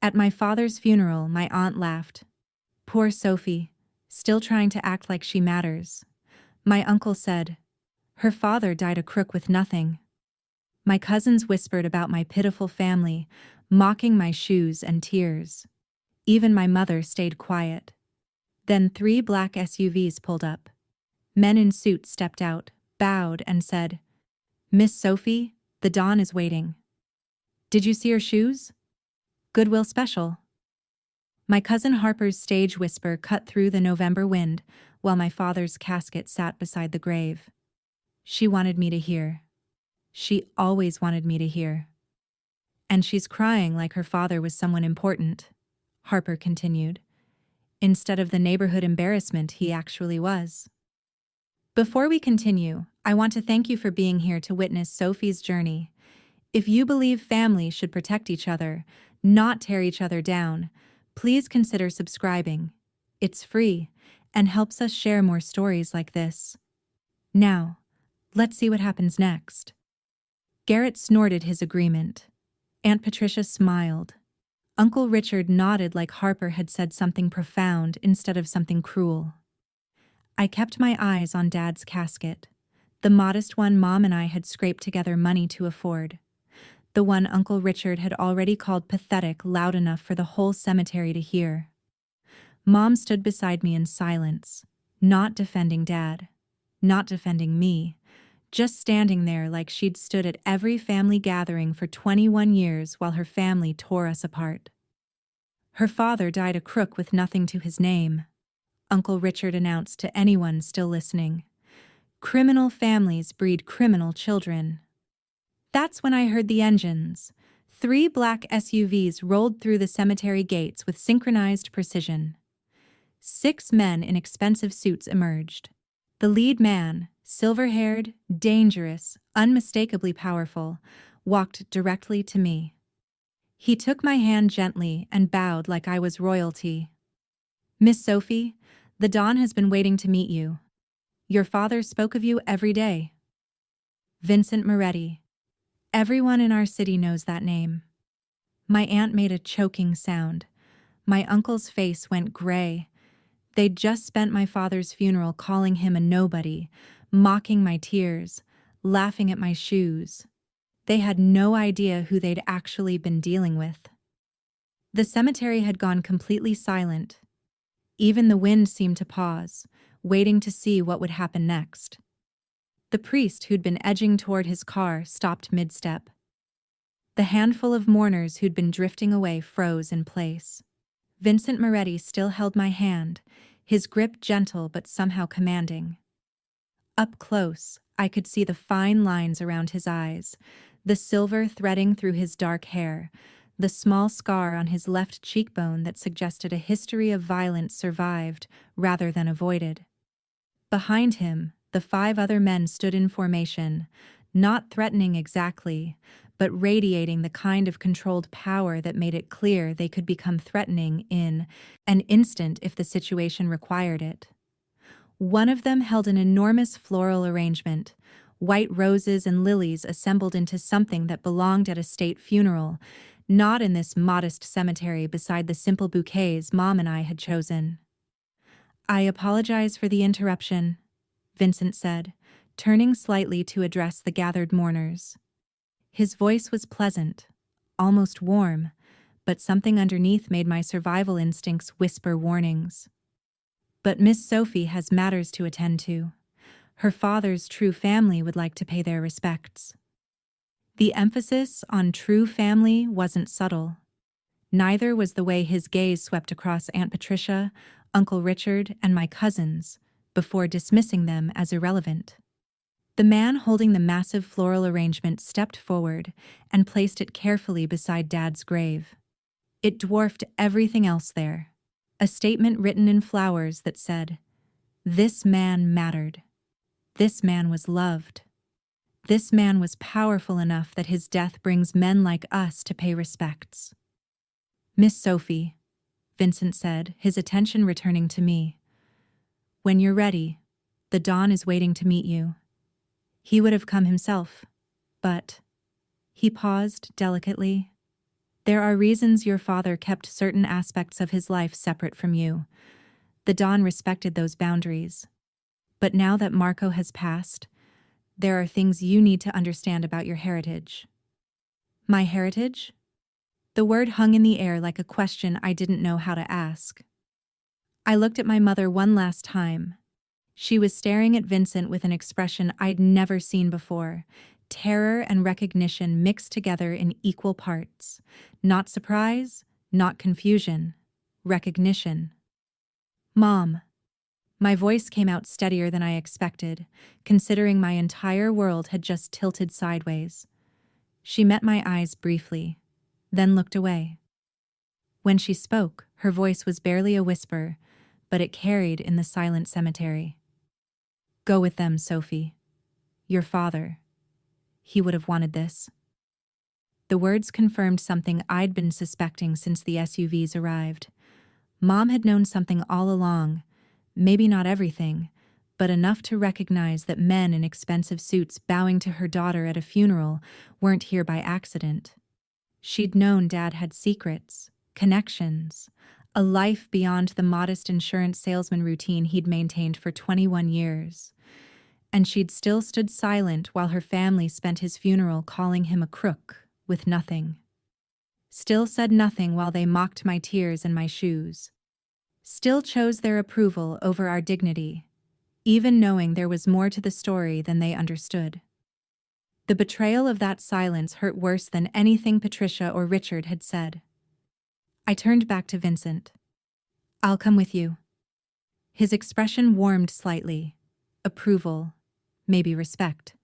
At my father's funeral, my aunt laughed. Poor Sophie, still trying to act like she matters. My uncle said, her father died a crook with nothing. My cousins whispered about my pitiful family, mocking my shoes and tears. Even my mother stayed quiet. Then 3 black SUVs pulled up. Men in suits stepped out, bowed, and said, Miss Sophie, the Dawn is waiting. Did you see her shoes? Goodwill special. My cousin Harper's stage whisper cut through the November wind while my father's casket sat beside the grave. She wanted me to hear. She always wanted me to hear. And she's crying like her father was someone important, Harper continued, instead of the neighborhood embarrassment he actually was. Before we continue, I want to thank you for being here to witness Sophie's journey. If you believe families should protect each other, not tear each other down, please consider subscribing. It's free and helps us share more stories like this. Now, let's see what happens next. Garrett snorted his agreement. Aunt Patricia smiled. Uncle Richard nodded like Harper had said something profound instead of something cruel. I kept my eyes on Dad's casket, the modest one Mom and I had scraped together money to afford. The one Uncle Richard had already called pathetic loud enough for the whole cemetery to hear. Mom stood beside me in silence, not defending Dad, not defending me, just standing there like she'd stood at every family gathering for 21 years while her family tore us apart. Her father died a crook with nothing to his name, Uncle Richard announced to anyone still listening. Criminal families breed criminal children. That's when I heard the engines. 3 black SUVs rolled through the cemetery gates with synchronized precision. 6 men in expensive suits emerged. The lead man, silver-haired, dangerous, unmistakably powerful, walked directly to me. He took my hand gently and bowed like I was royalty. Miss Sophie, the Dawn has been waiting to meet you. Your father spoke of you every day. Vincent Moretti. Everyone in our city knows that name. My aunt made a choking sound. My uncle's face went gray. They'd just spent my father's funeral calling him a nobody, mocking my tears, laughing at my shoes. They had no idea who they'd actually been dealing with. The cemetery had gone completely silent. Even the wind seemed to pause, waiting to see what would happen next. The priest who'd been edging toward his car stopped mid-step. The handful of mourners who'd been drifting away froze in place. Vincent Moretti still held my hand, his grip gentle but somehow commanding. Up close, I could see the fine lines around his eyes, the silver threading through his dark hair, the small scar on his left cheekbone that suggested a history of violence survived rather than avoided. Behind him, the 5 other men stood in formation, not threatening exactly, but radiating the kind of controlled power that made it clear they could become threatening in an instant if the situation required it. One of them held an enormous floral arrangement, white roses and lilies assembled into something that belonged at a state funeral, not in this modest cemetery beside the simple bouquets Mom and I had chosen. I apologize for the interruption, Vincent said, turning slightly to address the gathered mourners. His voice was pleasant, almost warm, but something underneath made my survival instincts whisper warnings. But Miss Sophie has matters to attend to. Her father's true family would like to pay their respects. The emphasis on true family wasn't subtle. Neither was the way his gaze swept across Aunt Patricia, Uncle Richard, and my cousins, before dismissing them as irrelevant. The man holding the massive floral arrangement stepped forward and placed it carefully beside Dad's grave. It dwarfed everything else there. A statement written in flowers that said, "This man mattered. This man was loved. This man was powerful enough that his death brings men like us to pay respects." Miss Sophie, Vincent said, his attention returning to me. When you're ready, the Dawn is waiting to meet you. He would have come himself, but... He paused delicately. There are reasons your father kept certain aspects of his life separate from you. The Don respected those boundaries. But now that Marco has passed, there are things you need to understand about your heritage. My heritage? The word hung in the air like a question I didn't know how to ask. I looked at my mother one last time. She was staring at Vincent with an expression I'd never seen before. Terror and recognition mixed together in equal parts. Not surprise, not confusion. Recognition. Mom. My voice came out steadier than I expected, considering my entire world had just tilted sideways. She met my eyes briefly, then looked away. When she spoke, her voice was barely a whisper, but it carried in the silent cemetery. Go with them, Sophie. Your father. He would have wanted this. The words confirmed something I'd been suspecting since the SUVs arrived. Mom had known something all along, maybe not everything, but enough to recognize that men in expensive suits bowing to her daughter at a funeral weren't here by accident. She'd known Dad had secrets, connections, a life beyond the modest insurance salesman routine he'd maintained for 21 years. And she'd still stood silent while her family spent his funeral calling him a crook with nothing. Still said nothing while they mocked my tears and my shoes. Still chose their approval over our dignity, even knowing there was more to the story than they understood. The betrayal of that silence hurt worse than anything Patricia or Richard had said. I turned back to Vincent. I'll come with you. His expression warmed slightly. Approval, maybe respect.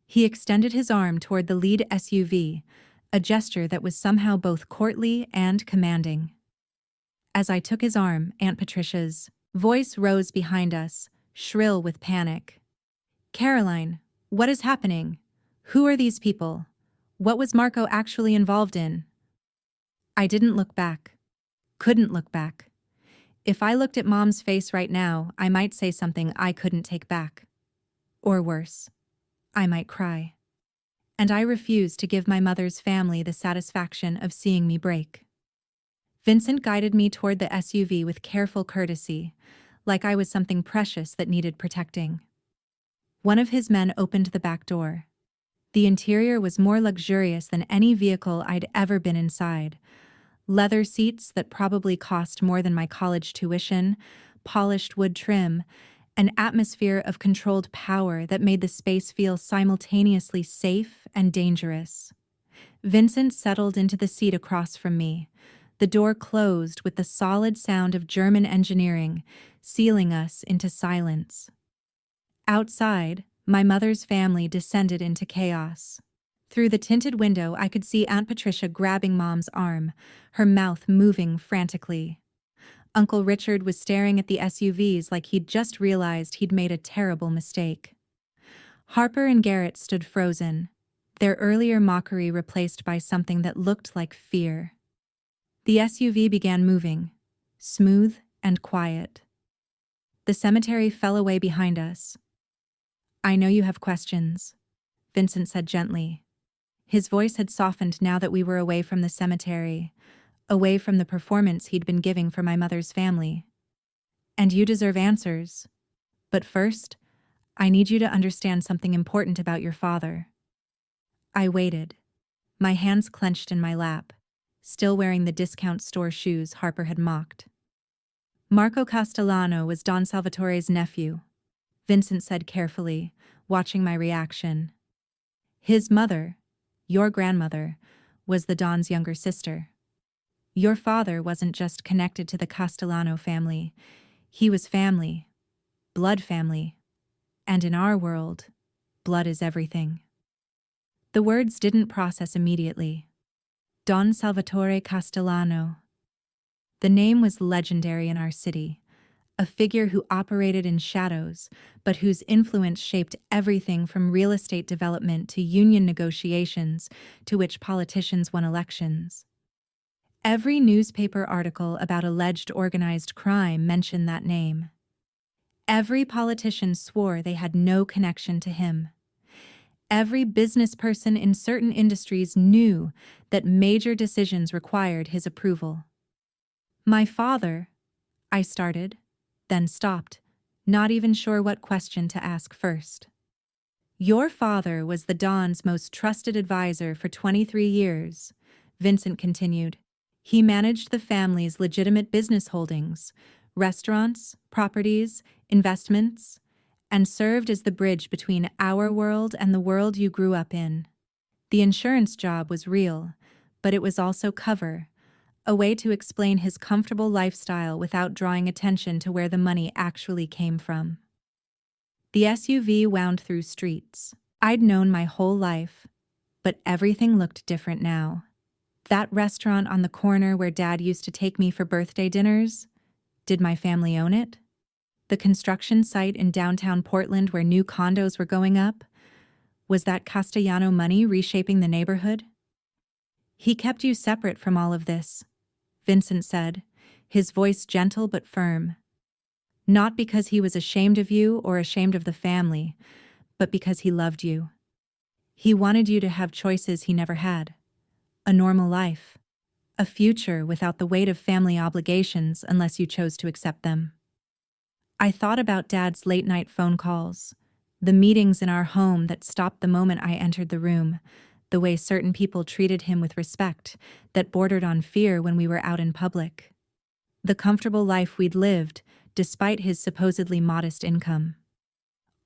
He extended his arm toward the lead SUV, a gesture that was somehow both courtly and commanding. As I took his arm, Aunt Patricia's voice rose behind us, shrill with panic. Caroline, what is happening? Who are these people? What was Marco actually involved in? I didn't look back. Couldn't look back. If I looked at Mom's face right now, I might say something I couldn't take back. Or worse, I might cry. And I refused to give my mother's family the satisfaction of seeing me break. Vincent guided me toward the SUV with careful courtesy, like I was something precious that needed protecting. One of his men opened the back door. The interior was more luxurious than any vehicle I'd ever been inside. Leather seats that probably cost more than my college tuition, polished wood trim, an atmosphere of controlled power that made the space feel simultaneously safe and dangerous. Vincent settled into the seat across from me. The door closed with the solid sound of German engineering, sealing us into silence. Outside, my mother's family descended into chaos. Through the tinted window, I could see Aunt Patricia grabbing Mom's arm, her mouth moving frantically. Uncle Richard was staring at the SUVs like he'd just realized he'd made a terrible mistake. Harper and Garrett stood frozen, their earlier mockery replaced by something that looked like fear. The SUV began moving, smooth and quiet. The cemetery fell away behind us. I know you have questions, Vincent said gently. His voice had softened now that we were away from the cemetery, away from the performance he'd been giving for my mother's family. And you deserve answers. But first, I need you to understand something important about your father. I waited, my hands clenched in my lap, still wearing the discount store shoes Harper had mocked. Marco Castellano was Don Salvatore's nephew, Vincent said carefully, watching my reaction. His mother, your grandmother, was the Don's younger sister. Your father wasn't just connected to the Castellano family. He was family, blood family. And in our world, blood is everything. The words didn't process immediately. Don Salvatore Castellano. The name was legendary in our city, a figure who operated in shadows, but whose influence shaped everything from real estate development to union negotiations to which politicians won elections. Every newspaper article about alleged organized crime mentioned that name. Every politician swore they had no connection to him. Every business person in certain industries knew that major decisions required his approval. My father, I started, then stopped, not even sure what question to ask first. Your father was the Don's most trusted advisor for 23 years, Vincent continued. He managed the family's legitimate business holdings, restaurants, properties, investments, and served as the bridge between our world and the world you grew up in. The insurance job was real, but it was also cover, a way to explain his comfortable lifestyle without drawing attention to where the money actually came from. The SUV wound through streets. I'd known my whole life, but everything looked different now. That restaurant on the corner where Dad used to take me for birthday dinners, did my family own it? The construction site in downtown Portland where new condos were going up, was that Castellano money reshaping the neighborhood? He kept you separate from all of this, Vincent said, his voice gentle but firm. Not because he was ashamed of you or ashamed of the family, but because he loved you. He wanted you to have choices he never had. A normal life. A future without the weight of family obligations unless you chose to accept them. I thought about Dad's late-night phone calls, the meetings in our home that stopped the moment I entered the room, the way certain people treated him with respect that bordered on fear when we were out in public. The comfortable life we'd lived, despite his supposedly modest income.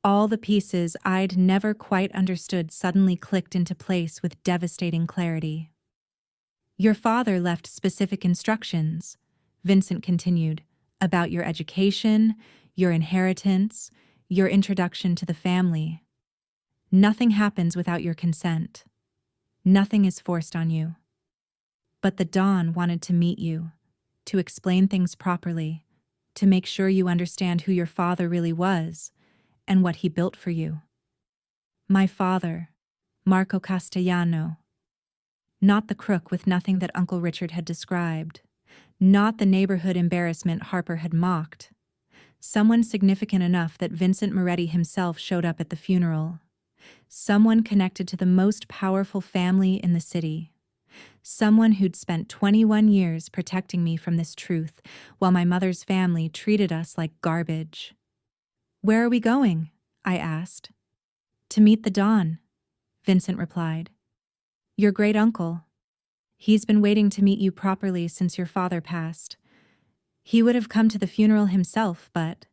All the pieces I'd never quite understood suddenly clicked into place with devastating clarity. Your father left specific instructions, Vincent continued, about your education, your inheritance, your introduction to the family. Nothing happens without your consent. Nothing is forced on you. But the Don wanted to meet you, to explain things properly, to make sure you understand who your father really was and what he built for you. My father, Marco Castellano. Not the crook with nothing that Uncle Richard had described. Not the neighborhood embarrassment Harper had mocked. Someone significant enough that Vincent Moretti himself showed up at the funeral. Someone connected to the most powerful family in the city. Someone who'd spent 21 years protecting me from this truth, while my mother's family treated us like garbage. Where are we going? I asked. To meet the Don, Vincent replied. Your great uncle. He's been waiting to meet you properly since your father passed. He would have come to the funeral himself, but...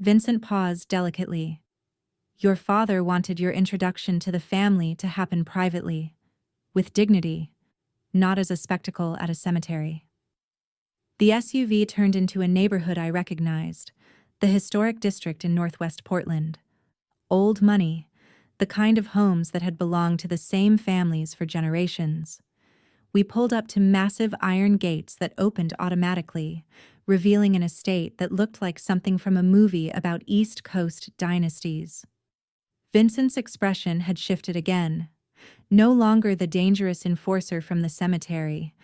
Vincent paused delicately. Your father wanted your introduction to the family to happen privately, with dignity, not as a spectacle at a cemetery. The SUV turned into a neighborhood I recognized, the historic district in northwest Portland. Old money, the kind of homes that had belonged to the same families for generations. We pulled up to massive iron gates that opened automatically, revealing an estate that looked like something from a movie about East Coast dynasties. Vincent's expression had shifted again. No longer the dangerous enforcer from the cemetery,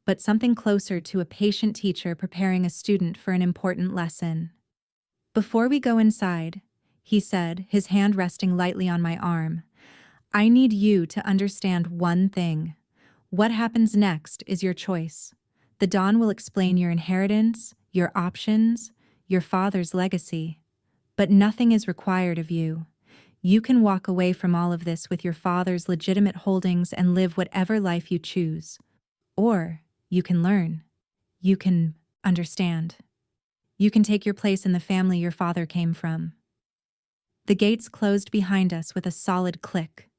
but something closer to a patient teacher preparing a student for an important lesson. Before we go inside, he said, his hand resting lightly on my arm, I need you to understand one thing. What happens next is your choice. The Don will explain your inheritance, your options, your father's legacy. But nothing is required of you. You can walk away from all of this with your father's legitimate holdings and live whatever life you choose. Or you can learn. You can understand. You can take your place in the family your father came from. The gates closed behind us with a solid click.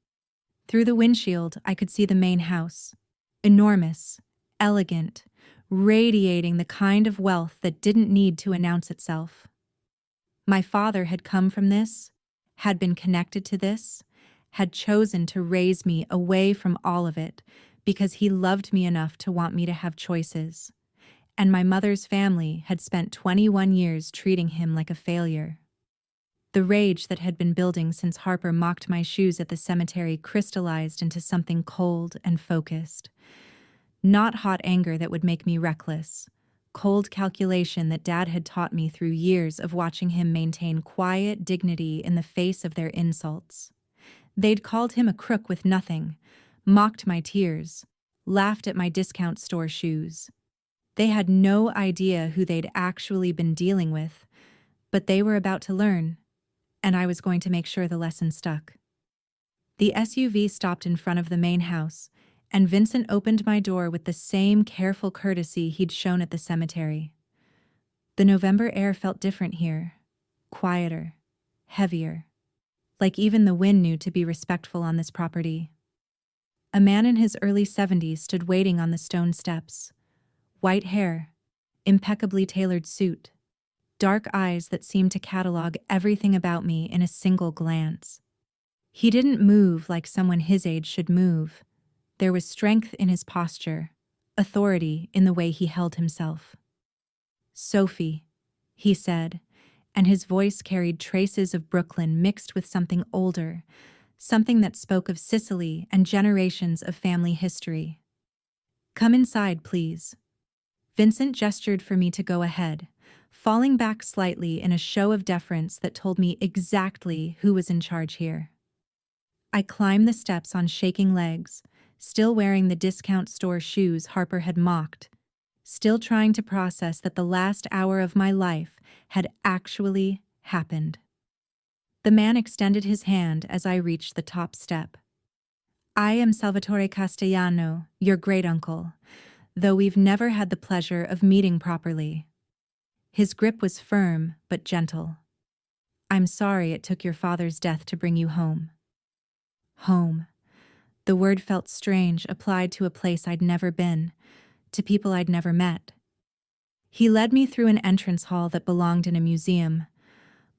Through the windshield, I could see the main house. Enormous, elegant, radiating the kind of wealth that didn't need to announce itself. My father had come from this, had been connected to this, had chosen to raise me away from all of it because he loved me enough to want me to have choices. And my mother's family had spent 21 years treating him like a failure. The rage that had been building since Harper mocked my shoes at the cemetery crystallized into something cold and focused. Not hot anger that would make me reckless. Cold calculation that Dad had taught me through years of watching him maintain quiet dignity in the face of their insults. They'd called him a crook with nothing, mocked my tears, laughed at my discount store shoes. They had no idea who they'd actually been dealing with, but they were about to learn, and I was going to make sure the lesson stuck. The SUV stopped in front of the main house, and Vincent opened my door with the same careful courtesy he'd shown at the cemetery. The November air felt different here, quieter, heavier, like even the wind knew to be respectful on this property. A man in his early 70s stood waiting on the stone steps. White hair, impeccably tailored suit, dark eyes that seemed to catalog everything about me in a single glance. He didn't move like someone his age should move. There was strength in his posture, authority in the way he held himself. "Sophie," he said, and his voice carried traces of Brooklyn mixed with something older, something that spoke of Sicily and generations of family history. "Come inside, please." Vincent gestured for me to go ahead, falling back slightly in a show of deference that told me exactly who was in charge here. I climbed the steps on shaking legs, still wearing the discount store shoes Harper had mocked, still trying to process that the last hour of my life had actually happened. The man extended his hand as I reached the top step. "I am Salvatore Castellano, your great-uncle, though we've never had the pleasure of meeting properly." His grip was firm but gentle. "I'm sorry it took your father's death to bring you home." Home. The word felt strange, applied to a place I'd never been, to people I'd never met. He led me through an entrance hall that belonged in a museum.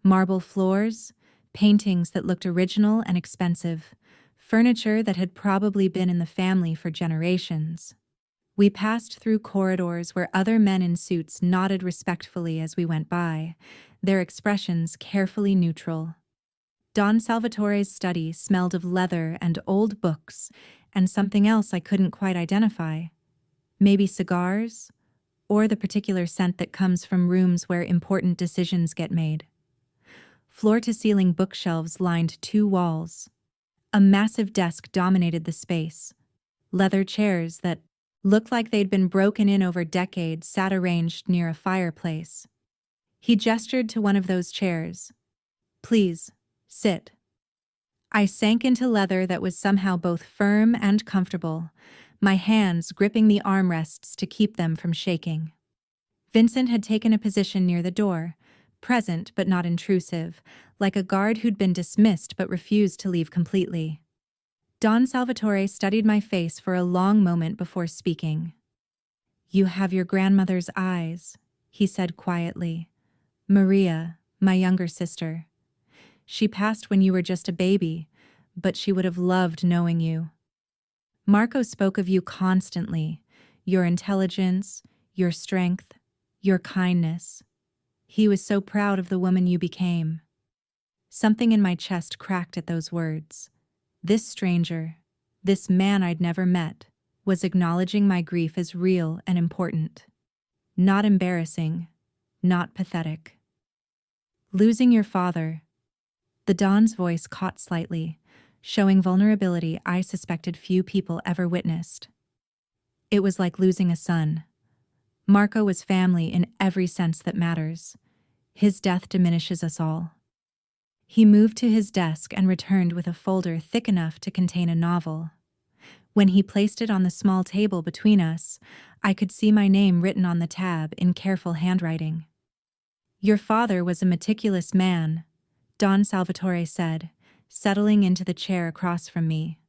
Marble floors, paintings that looked original and expensive, furniture that had probably been in the family for generations. We passed through corridors where other men in suits nodded respectfully as we went by, their expressions carefully neutral. Don Salvatore's study smelled of leather and old books, and something else I couldn't quite identify. Maybe cigars, or the particular scent that comes from rooms where important decisions get made. Floor-to-ceiling bookshelves lined 2 walls. A massive desk dominated the space. Leather chairs that looked like they'd been broken in over decades sat arranged near a fireplace. He gestured to one of those chairs. "Please, sit." I sank into leather that was somehow both firm and comfortable, my hands gripping the armrests to keep them from shaking. Vincent had taken a position near the door, present but not intrusive, like a guard who'd been dismissed but refused to leave completely. Don Salvatore studied my face for a long moment before speaking. "You have your grandmother's eyes," he said quietly. "Maria, my younger sister. She passed when you were just a baby, but she would have loved knowing you. Marco spoke of you constantly, your intelligence, your strength, your kindness. He was so proud of the woman you became." Something in my chest cracked at those words. This stranger, this man I'd never met, was acknowledging my grief as real and important. Not embarrassing, not pathetic. "Losing your father." The Don's voice caught slightly, showing vulnerability I suspected few people ever witnessed. "It was like losing a son. Marco was family in every sense that matters. His death diminishes us all." He moved to his desk and returned with a folder thick enough to contain a novel. When he placed it on the small table between us, I could see my name written on the tab in careful handwriting. "Your father was a meticulous man," Don Salvatore said, settling into the chair across from me.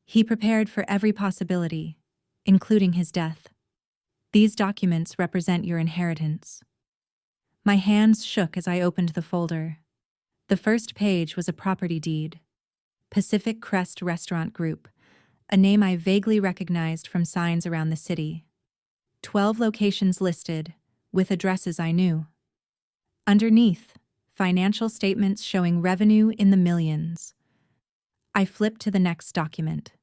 "He prepared for every possibility, including his death. These documents represent your inheritance." My hands shook as I opened the folder. The first page was a property deed. Pacific Crest Restaurant Group, a name I vaguely recognized from signs around the city. 12 locations listed, with addresses I knew. Underneath, financial statements showing revenue in the millions. I flipped to the next document.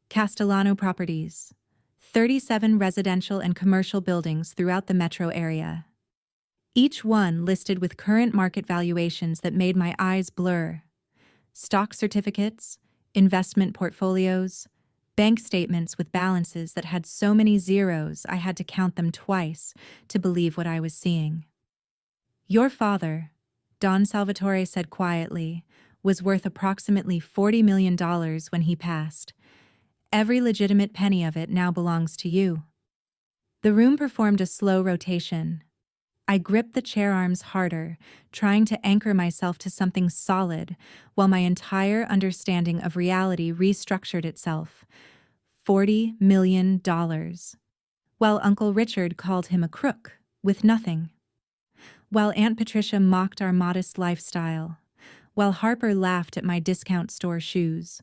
Castellano Properties, 37 residential and commercial buildings throughout the metro area. Each one listed with current market valuations that made my eyes blur. stock certificates, investment portfolios, bank statements with balances that had so many zeros I had to count them twice to believe what I was seeing. Your father, Don Salvatore said quietly, was worth approximately $40 million when he passed. Every legitimate penny of it now belongs to you. The room performed a slow rotation. I gripped the chair arms harder, trying to anchor myself to something solid, while my entire understanding of reality restructured itself. $40 million. While Uncle Richard called him a crook, with nothing. While Aunt Patricia mocked our modest lifestyle. While Harper laughed at my discount store shoes.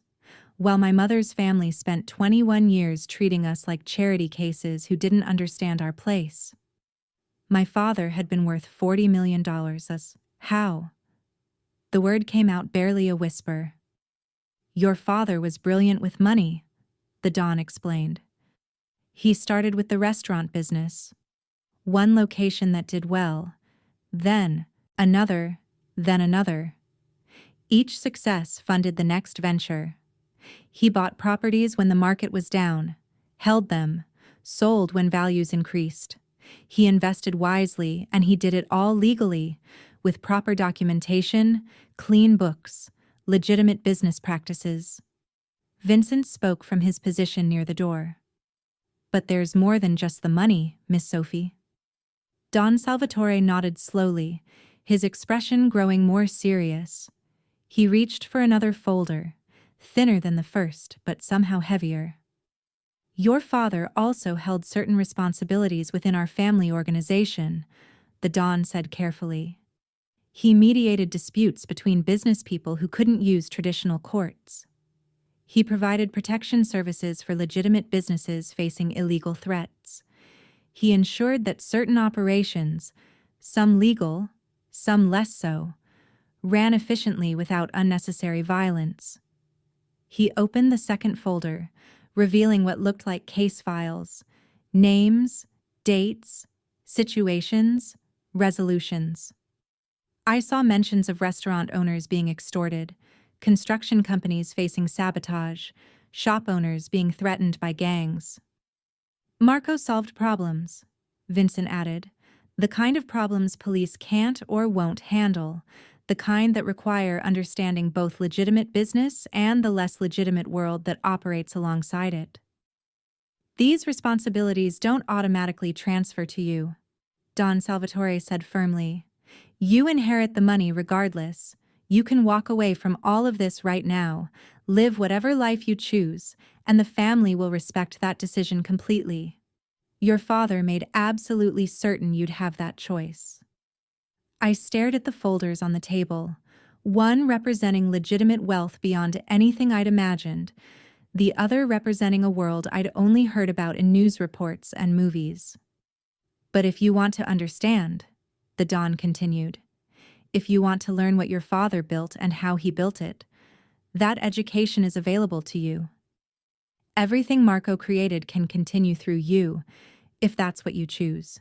While my mother's family spent 21 years treating us like charity cases who didn't understand our place. My father had been worth $40 million as, how? The word came out barely a whisper. Your father was brilliant with money, the Don explained. He started with the restaurant business. One location that did well, then another, then another. Each success funded the next venture. He bought properties when the market was down, held them, sold when values increased. He invested wisely, and he did it all legally, with proper documentation, clean books, legitimate business practices. Vincent spoke from his position near the door. But there's more than just the money, Miss Sophie. Don Salvatore nodded slowly, his expression growing more serious. He reached for another folder, thinner than the first, but somehow heavier. Your father also held certain responsibilities within our family organization, the Don said carefully. He mediated disputes between business people who couldn't use traditional courts. He provided protection services for legitimate businesses facing illegal threats. He ensured that certain operations, some legal, some less so, ran efficiently without unnecessary violence. He opened the second folder, revealing what looked like case files, names, dates, situations, resolutions. I saw mentions of restaurant owners being extorted, construction companies facing sabotage, shop owners being threatened by gangs. Marco solved problems, Vincent added, the kind of problems police can't or won't handle, the kind that require understanding both legitimate business and the less legitimate world that operates alongside it. These responsibilities don't automatically transfer to you, Don Salvatore said firmly. You inherit the money regardless. You can walk away from all of this right now, live whatever life you choose, and the family will respect that decision completely. Your father made absolutely certain you'd have that choice. I stared at the folders on the table, one representing legitimate wealth beyond anything I'd imagined, the other representing a world I'd only heard about in news reports and movies. But if you want to understand, the Don continued, if you want to learn what your father built and how he built it, that education is available to you. Everything Marco created can continue through you, if that's what you choose.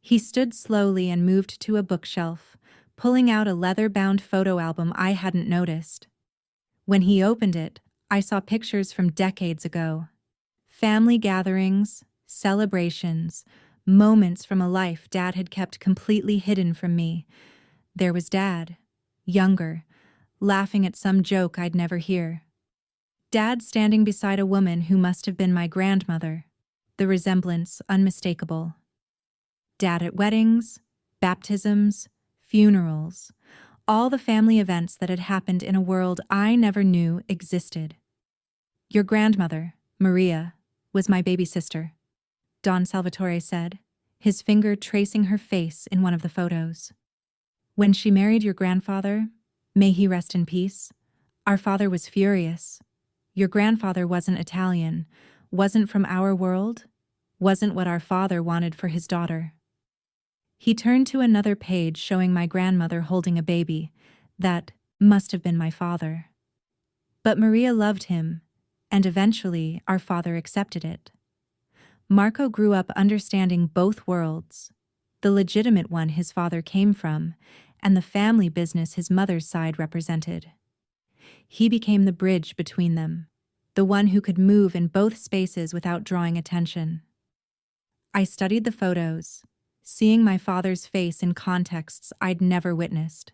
He stood slowly and moved to a bookshelf, pulling out a leather-bound photo album I hadn't noticed. When he opened it, I saw pictures from decades ago. Family gatherings, celebrations, moments from a life Dad had kept completely hidden from me. There was Dad, younger, laughing at some joke I'd never hear. Dad standing beside a woman who must have been my grandmother, the resemblance unmistakable. Dad at weddings, baptisms, funerals, all the family events that had happened in a world I never knew existed. Your grandmother, Maria, was my baby sister, Don Salvatore said, his finger tracing her face in one of the photos. When she married your grandfather, may he rest in peace, our father was furious. Your grandfather wasn't Italian, wasn't from our world, wasn't what our father wanted for his daughter. He turned to another page showing my grandmother holding a baby. That must have been my father. But Maria loved him, and eventually our father accepted it. Marco grew up understanding both worlds, the legitimate one his father came from, and the family business his mother's side represented. He became the bridge between them, the one who could move in both spaces without drawing attention. I studied the photos, seeing my father's face in contexts I'd never witnessed.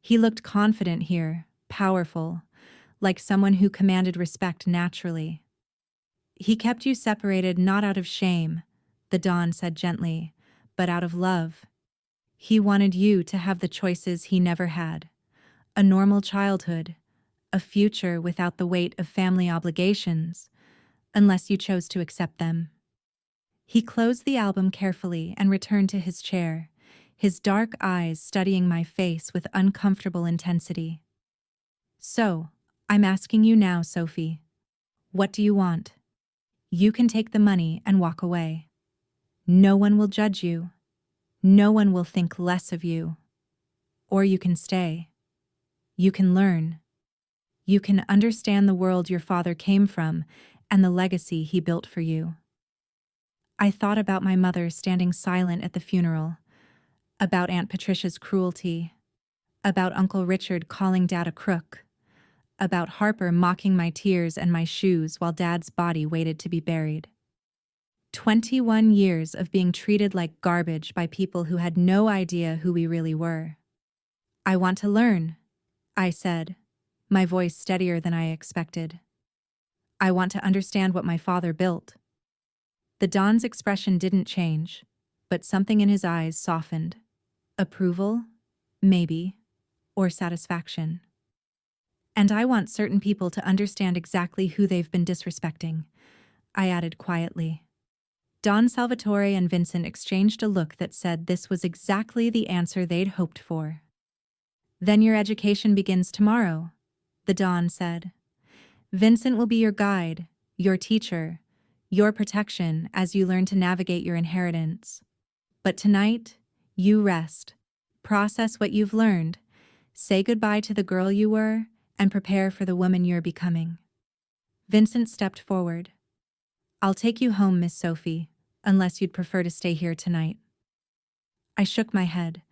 He looked confident here, powerful, like someone who commanded respect naturally. He kept you separated not out of shame, the Don said gently, but out of love. He wanted you to have the choices he never had. A normal childhood, a future without the weight of family obligations, unless you chose to accept them. He closed the album carefully and returned to his chair, his dark eyes studying my face with uncomfortable intensity. So, I'm asking you now, Sophie. What do you want? You can take the money and walk away. No one will judge you. No one will think less of you. Or you can stay. You can learn. You can understand the world your father came from and the legacy he built for you. I thought about my mother standing silent at the funeral, about Aunt Patricia's cruelty, about Uncle Richard calling Dad a crook, about Harper mocking my tears and my shoes while Dad's body waited to be buried. 21 years of being treated like garbage by people who had no idea who we really were. I want to learn, I said, my voice steadier than I expected. I want to understand what my father built. The Don's expression didn't change, but something in his eyes softened. Approval, maybe, or satisfaction. And I want certain people to understand exactly who they've been disrespecting, I added quietly. Don Salvatore and Vincent exchanged a look that said this was exactly the answer they'd hoped for. Then your education begins tomorrow, the Don said. Vincent will be your guide, your teacher, your protection as you learn to navigate your inheritance. But tonight, you rest, process what you've learned, say goodbye to the girl you were, and prepare for the woman you're becoming. Vincent stepped forward. I'll take you home, Miss Sophie, unless you'd prefer to stay here tonight. I shook my head.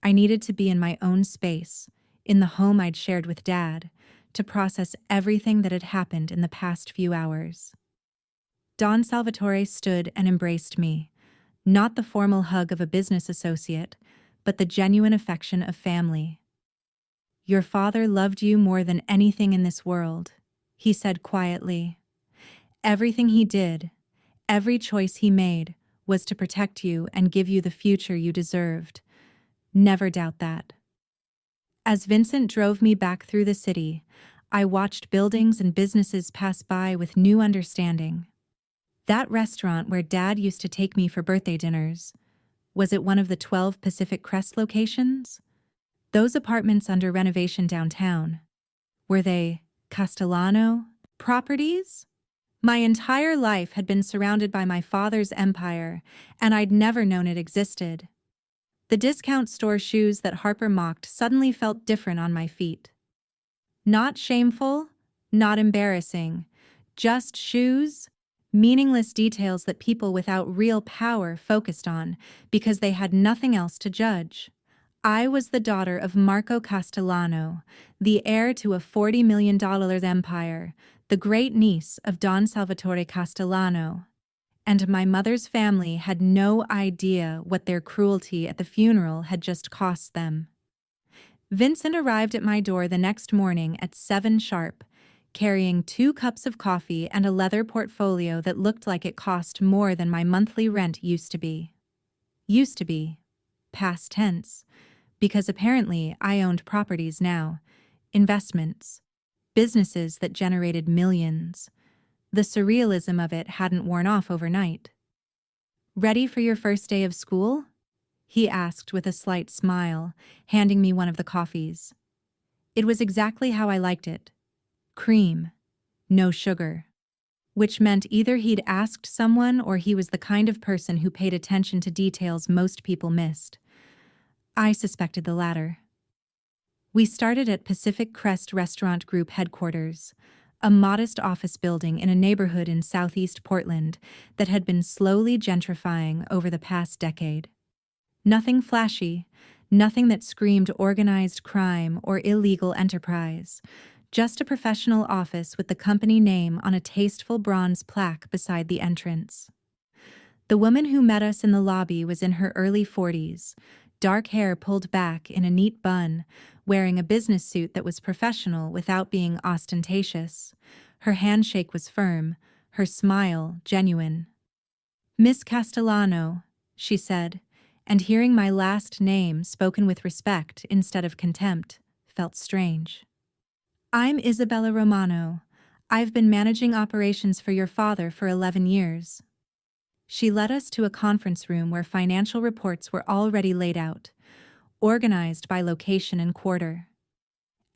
I needed to be in my own space, in the home I'd shared with Dad, to process everything that had happened in the past few hours. Don Salvatore stood and embraced me, not the formal hug of a business associate, but the genuine affection of family. Your father loved you more than anything in this world, he said quietly. Everything he did, every choice he made, was to protect you and give you the future you deserved. Never doubt that. As Vincent drove me back through the city, I watched buildings and businesses pass by with new understanding. That restaurant where Dad used to take me for birthday dinners, was it one of the 12 Pacific Crest locations? Those apartments under renovation downtown, were they Castellano properties? My entire life had been surrounded by my father's empire, and I'd never known it existed. The discount store shoes that Harper mocked suddenly felt different on my feet. Not shameful, not embarrassing, just shoes, meaningless details that people without real power focused on because they had nothing else to judge. I was the daughter of Marco Castellano, the heir to a $40 million empire, the great niece of Don Salvatore Castellano, and my mother's family had no idea what their cruelty at the funeral had just cost them. Vincent arrived at my door the next morning at 7 sharp, carrying 2 cups of coffee and a leather portfolio that looked like it cost more than my monthly rent used to be. Used to be. Past tense. Because apparently I owned properties now, investments, businesses that generated millions. The surrealism of it hadn't worn off overnight. Ready for your first day of school? He asked with a slight smile, handing me one of the coffees. It was exactly how I liked it. Cream, no sugar. Which meant either he'd asked someone or he was the kind of person who paid attention to details most people missed. I suspected the latter. We started at Pacific Crest Restaurant Group headquarters, a modest office building in a neighborhood in southeast Portland that had been slowly gentrifying over the past decade. Nothing flashy, nothing that screamed organized crime or illegal enterprise, Just a professional office with the company name on a tasteful bronze plaque beside the entrance. The woman who met us in the lobby was in her early 40s, dark hair pulled back in a neat bun, wearing a business suit that was professional without being ostentatious. Her handshake was firm, her smile genuine. "Miss Castellano," she said, and hearing my last name spoken with respect instead of contempt felt strange. "I'm Isabella Romano. I've been managing operations for your father for 11 years. She led us to a conference room where financial reports were already laid out, organized by location and quarter.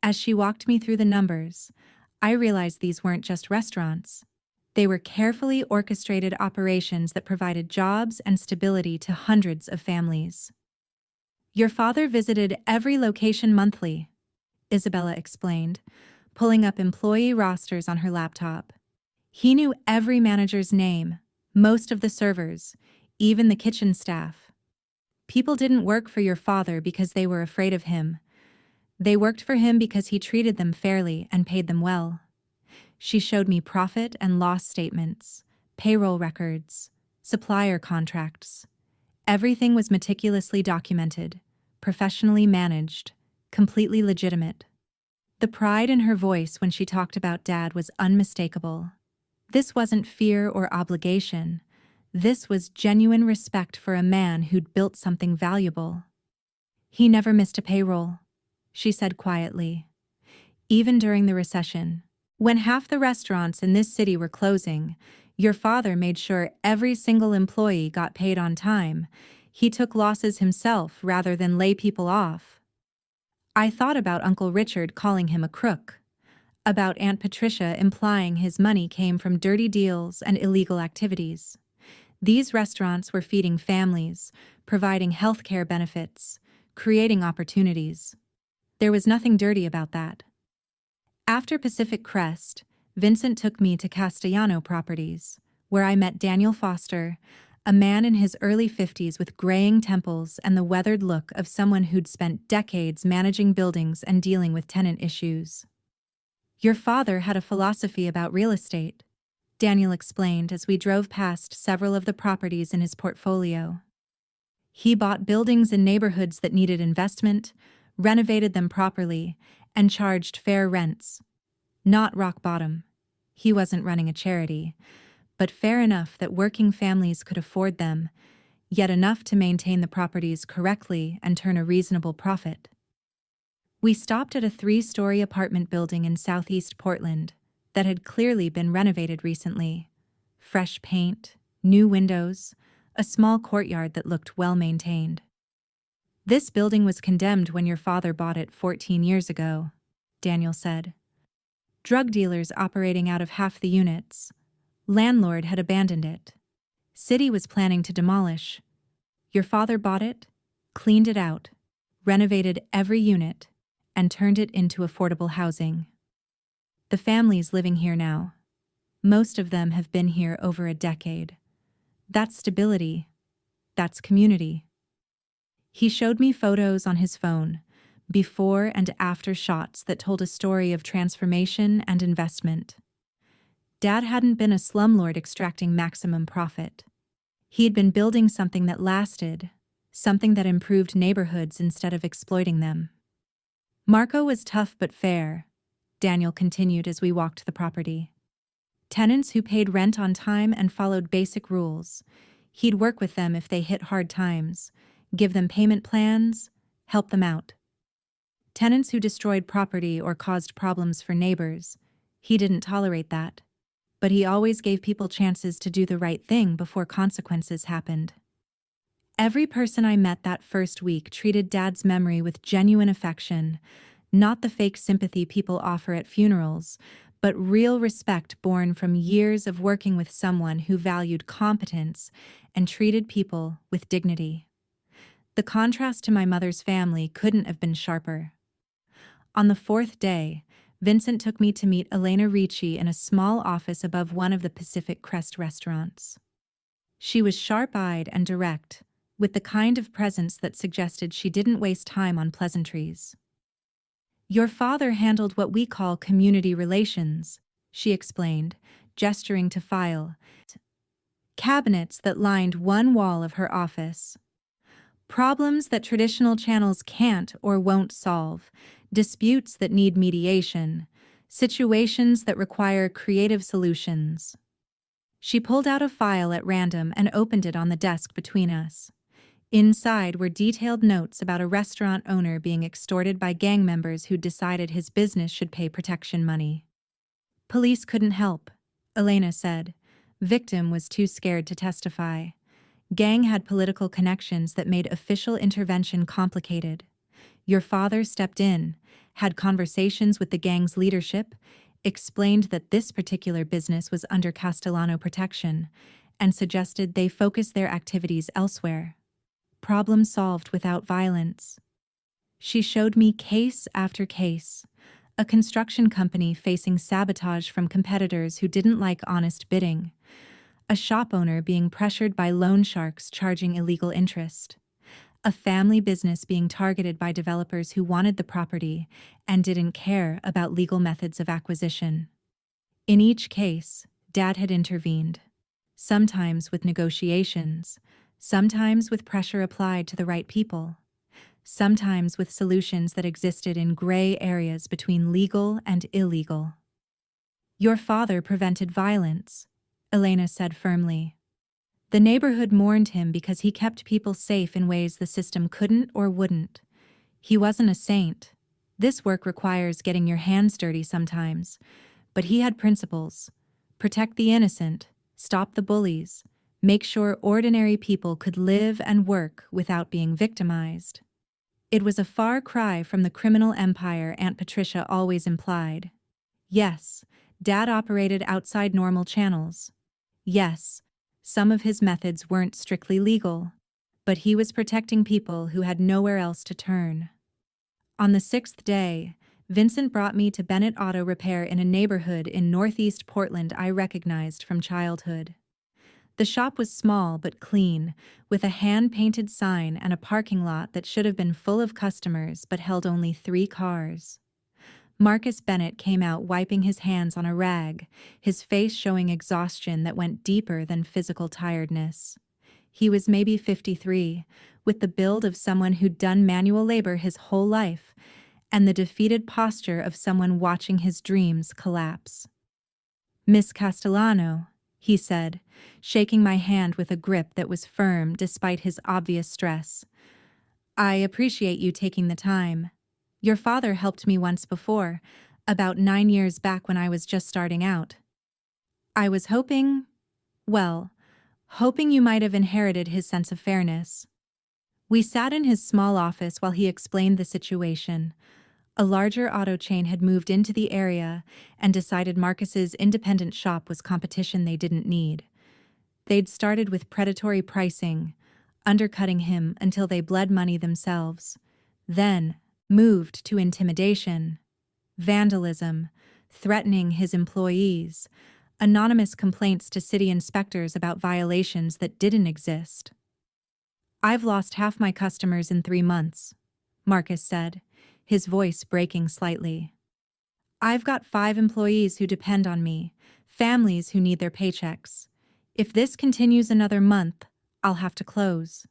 As she walked me through the numbers, I realized these weren't just restaurants. They were carefully orchestrated operations that provided jobs and stability to hundreds of families. "Your father visited every location monthly," Isabella explained, pulling up employee rosters on her laptop. "He knew every manager's name, most of the servers, even the kitchen staff. People didn't work for your father because they were afraid of him. They worked for him because he treated them fairly and paid them well." She showed me profit and loss statements, payroll records, supplier contracts. Everything was meticulously documented, professionally managed, completely legitimate. The pride in her voice when she talked about Dad was unmistakable. This wasn't fear or obligation. This was genuine respect for a man who'd built something valuable. "He never missed a payroll," she said quietly. "Even during the recession, when half the restaurants in this city were closing, your father made sure every single employee got paid on time. He took losses himself rather than lay people off." I thought about Uncle Richard calling him a crook, about Aunt Patricia implying his money came from dirty deals and illegal activities. These restaurants were feeding families, providing healthcare benefits, creating opportunities. There was nothing dirty about that. After Pacific Crest, Vincent took me to Castellano Properties, where I met Daniel Foster, a man in his early 50s with graying temples and the weathered look of someone who'd spent decades managing buildings and dealing with tenant issues. "Your father had a philosophy about real estate," Daniel explained as we drove past several of the properties in his portfolio. "He bought buildings in neighborhoods that needed investment, renovated them properly, and charged fair rents. Not rock bottom. He wasn't running a charity, but fair enough that working families could afford them, yet enough to maintain the properties correctly and turn a reasonable profit." We stopped at a 3-story apartment building in southeast Portland that had clearly been renovated recently. Fresh paint, new windows, a small courtyard that looked well maintained. "This building was condemned when your father bought it 14 years ago," Daniel said. "Drug dealers operating out of half the units. Landlord had abandoned it. City was planning to demolish. Your father bought it, cleaned it out, renovated every unit, and turned it into affordable housing. The families living here now. Most of them have been here over a decade. That's stability. That's community." He showed me photos on his phone, before and after shots that told a story of transformation and investment. Dad hadn't been a slumlord extracting maximum profit. He had been building something that lasted, something that improved neighborhoods instead of exploiting them. "Marco was tough but fair," Daniel continued as we walked the property. "Tenants who paid rent on time and followed basic rules. He'd work with them if they hit hard times, give them payment plans, help them out. Tenants who destroyed property or caused problems for neighbors, he didn't tolerate that. But he always gave people chances to do the right thing before consequences happened." Every person I met that first week treated Dad's memory with genuine affection, not the fake sympathy people offer at funerals, but real respect born from years of working with someone who valued competence and treated people with dignity. The contrast to my mother's family couldn't have been sharper. On the 4th day, Vincent took me to meet Elena Ricci in a small office above one of the Pacific Crest restaurants. She was sharp-eyed and direct, with the kind of presence that suggested she didn't waste time on pleasantries. Your father handled what we call community relations, she explained, gesturing to file cabinets that lined one wall of her office. Problems that traditional channels can't or won't solve, disputes that need mediation, situations that require creative solutions. She pulled out a file at random and opened it on the desk between us. Inside were detailed notes about a restaurant owner being extorted by gang members who decided his business should pay protection money. Police couldn't help, Elena said. Victim was too scared to testify. Gang had political connections that made official intervention complicated. Your father stepped in, had conversations with the gang's leadership, explained that this particular business was under Castellano protection, and suggested they focus their activities elsewhere. Problem solved without violence. She showed me case after case. A construction company facing sabotage from competitors who didn't like honest bidding. A shop owner being pressured by loan sharks charging illegal interest. A family business being targeted by developers who wanted the property and didn't care about legal methods of acquisition. In each case, Dad had intervened. Sometimes with negotiations, sometimes with pressure applied to the right people, sometimes with solutions that existed in gray areas between legal and illegal. Your father prevented violence, Elena said firmly. The neighborhood mourned him because he kept people safe in ways the system couldn't or wouldn't. He wasn't a saint. This work requires getting your hands dirty sometimes, but he had principles. Protect the innocent, stop the bullies, make sure ordinary people could live and work without being victimized. It was a far cry from the criminal empire Aunt Patricia always implied. Yes, Dad operated outside normal channels. Yes, some of his methods weren't strictly legal, but he was protecting people who had nowhere else to turn. On the 6th day, Vincent brought me to Bennett Auto Repair in a neighborhood in northeast Portland I recognized from childhood. The shop was small but clean, with a hand-painted sign and a parking lot that should have been full of customers but held only 3 cars. Marcus Bennett came out wiping his hands on a rag, his face showing exhaustion that went deeper than physical tiredness. He was maybe 53, with the build of someone who'd done manual labor his whole life, and the defeated posture of someone watching his dreams collapse. "Miss Castellano," he said, shaking my hand with a grip that was firm despite his obvious stress. "I appreciate you taking the time. Your father helped me once before, about 9 years back when I was just starting out. I was hoping you might have inherited his sense of fairness." We sat in his small office while he explained the situation. A larger auto chain had moved into the area and decided Marcus's independent shop was competition they didn't need. They'd started with predatory pricing, undercutting him until they bled money themselves. Then moved to intimidation, vandalism, threatening his employees, anonymous complaints to city inspectors about violations that didn't exist. "I've lost half my customers in 3 months," Marcus said, his voice breaking slightly. "I've got 5 employees who depend on me, families who need their paychecks. If this continues another month, I'll have to close.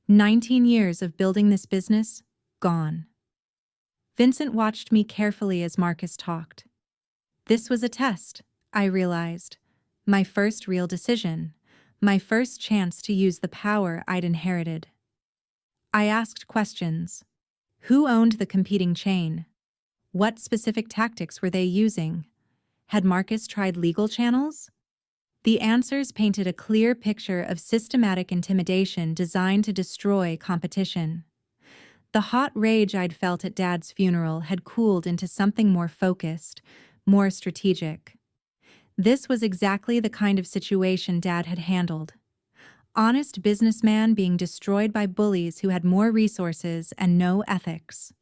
19 years of building this business, gone." Vincent watched me carefully as Marcus talked. This was a test, I realized. My first real decision. My first chance to use the power I'd inherited. I asked questions. Who owned the competing chain? What specific tactics were they using? Had Marcus tried legal channels? The answers painted a clear picture of systematic intimidation designed to destroy competition. The hot rage I'd felt at Dad's funeral had cooled into something more focused, more strategic. This was exactly the kind of situation Dad had handled. Honest businessman being destroyed by bullies who had more resources and no ethics.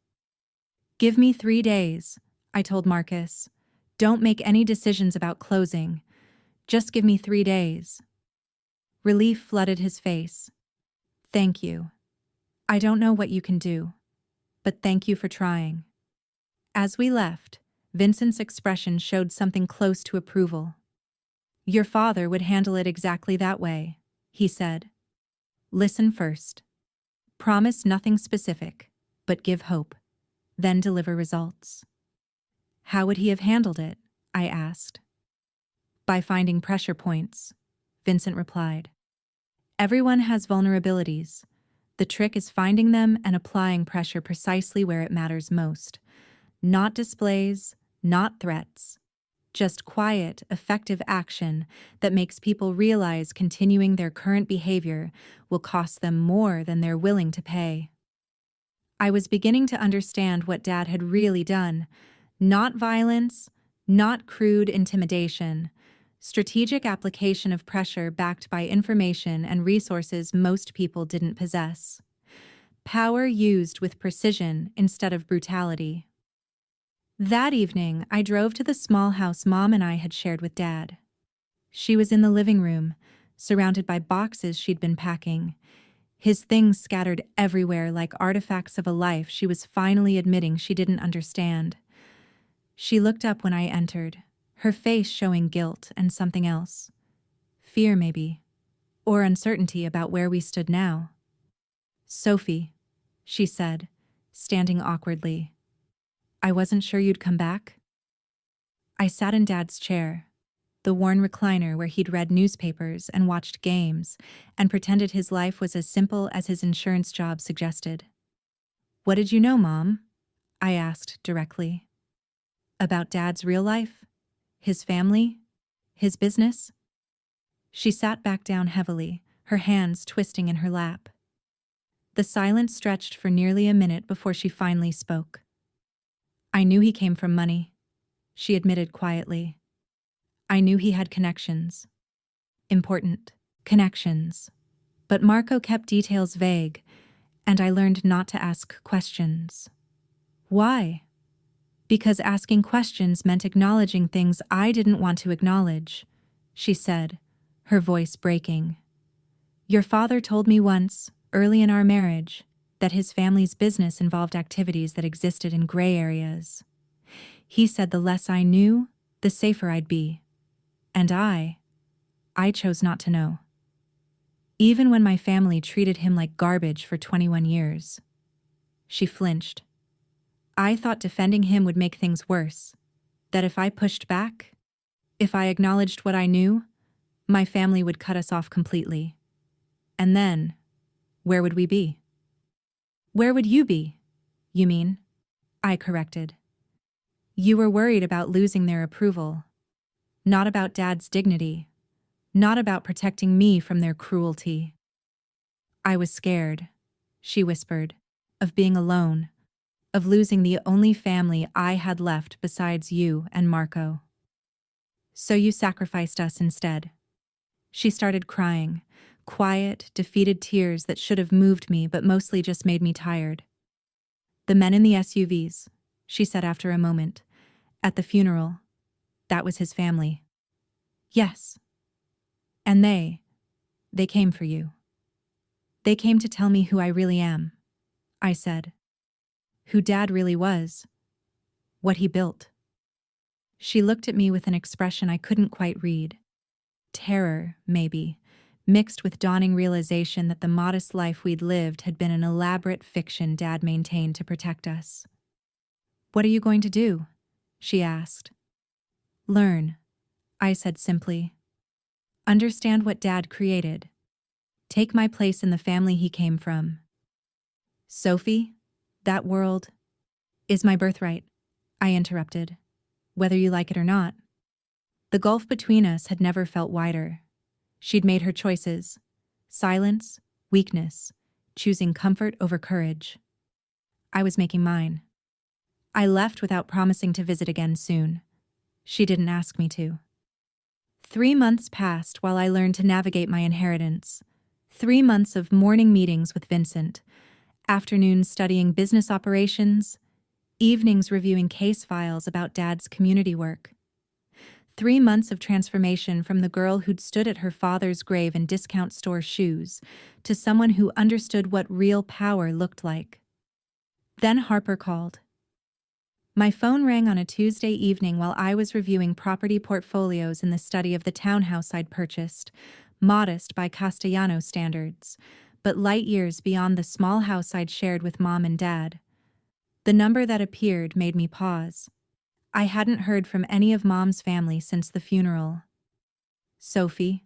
"Give me 3 days," I told Marcus. "Don't make any decisions about closing. Just give me 3 days." Relief flooded his face. "Thank you. I don't know what you can do, but thank you for trying." As we left, Vincent's expression showed something close to approval. Your father would handle it exactly that way, he said. Listen first. Promise nothing specific, but give hope, then deliver results. How would he have handled it? I asked. By finding pressure points, Vincent replied. Everyone has vulnerabilities. The trick is finding them and applying pressure precisely where it matters most. Not displays, not threats. Just quiet, effective action that makes people realize continuing their current behavior will cost them more than they're willing to pay. I was beginning to understand what Dad had really done. Not violence, not crude intimidation. Strategic application of pressure backed by information and resources most people didn't possess. Power used with precision instead of brutality. That evening, I drove to the small house Mom and I had shared with Dad. She was in the living room, surrounded by boxes she'd been packing. His things scattered everywhere like artifacts of a life she was finally admitting she didn't understand. She looked up when I entered, her face showing guilt and something else. Fear, maybe. Or uncertainty about where we stood now. Sophie, she said, standing awkwardly. I wasn't sure you'd come back. I sat in Dad's chair, the worn recliner where he'd read newspapers and watched games, and pretended his life was as simple as his insurance job suggested. What did you know, Mom? I asked directly. About Dad's real life? His family? His business? She sat back down heavily, her hands twisting in her lap. The silence stretched for nearly a minute before she finally spoke. I knew he came from money, she admitted quietly. I knew he had connections. Important connections. But Marco kept details vague, and I learned not to ask questions. Why? Because asking questions meant acknowledging things I didn't want to acknowledge, she said, her voice breaking. Your father told me once, early in our marriage, that his family's business involved activities that existed in gray areas. He said the less I knew, the safer I'd be. And I chose not to know. Even when my family treated him like garbage for 21 years. She flinched. I thought defending him would make things worse. That if I pushed back, if I acknowledged what I knew, my family would cut us off completely. And then, where would we be? Where would you be, you mean? I corrected. You were worried about losing their approval. Not about Dad's dignity. Not about protecting me from their cruelty. I was scared, she whispered, of being alone, of losing the only family I had left besides you and Marco. So you sacrificed us instead. She started crying, quiet, defeated tears that should have moved me but mostly just made me tired. The men in the SUVs, she said after a moment. At the funeral, that was his family. Yes. And they came for you. They came to tell me who I really am, I said. Who Dad really was. What he built. She looked at me with an expression I couldn't quite read. Terror, maybe, mixed with dawning realization that the modest life we'd lived had been an elaborate fiction Dad maintained to protect us. What are you going to do? She asked. Learn, I said simply. Understand what Dad created. Take my place in the family he came from. Sophie, that world is my birthright, I interrupted, whether you like it or not. The gulf between us had never felt wider. She'd made her choices. Silence, weakness, choosing comfort over courage. I was making mine. I left without promising to visit again soon. She didn't ask me to. 3 months passed while I learned to navigate my inheritance. 3 months of morning meetings with Vincent, afternoons studying business operations, evenings reviewing case files about Dad's community work. 3 months of transformation from the girl who'd stood at her father's grave in discount store shoes to someone who understood what real power looked like. Then Harper called. My phone rang on a Tuesday evening while I was reviewing property portfolios in the study of the townhouse I'd purchased, modest by Castellano standards, but light years beyond the small house I'd shared with Mom and Dad. The number that appeared made me pause. I hadn't heard from any of Mom's family since the funeral. Sophie.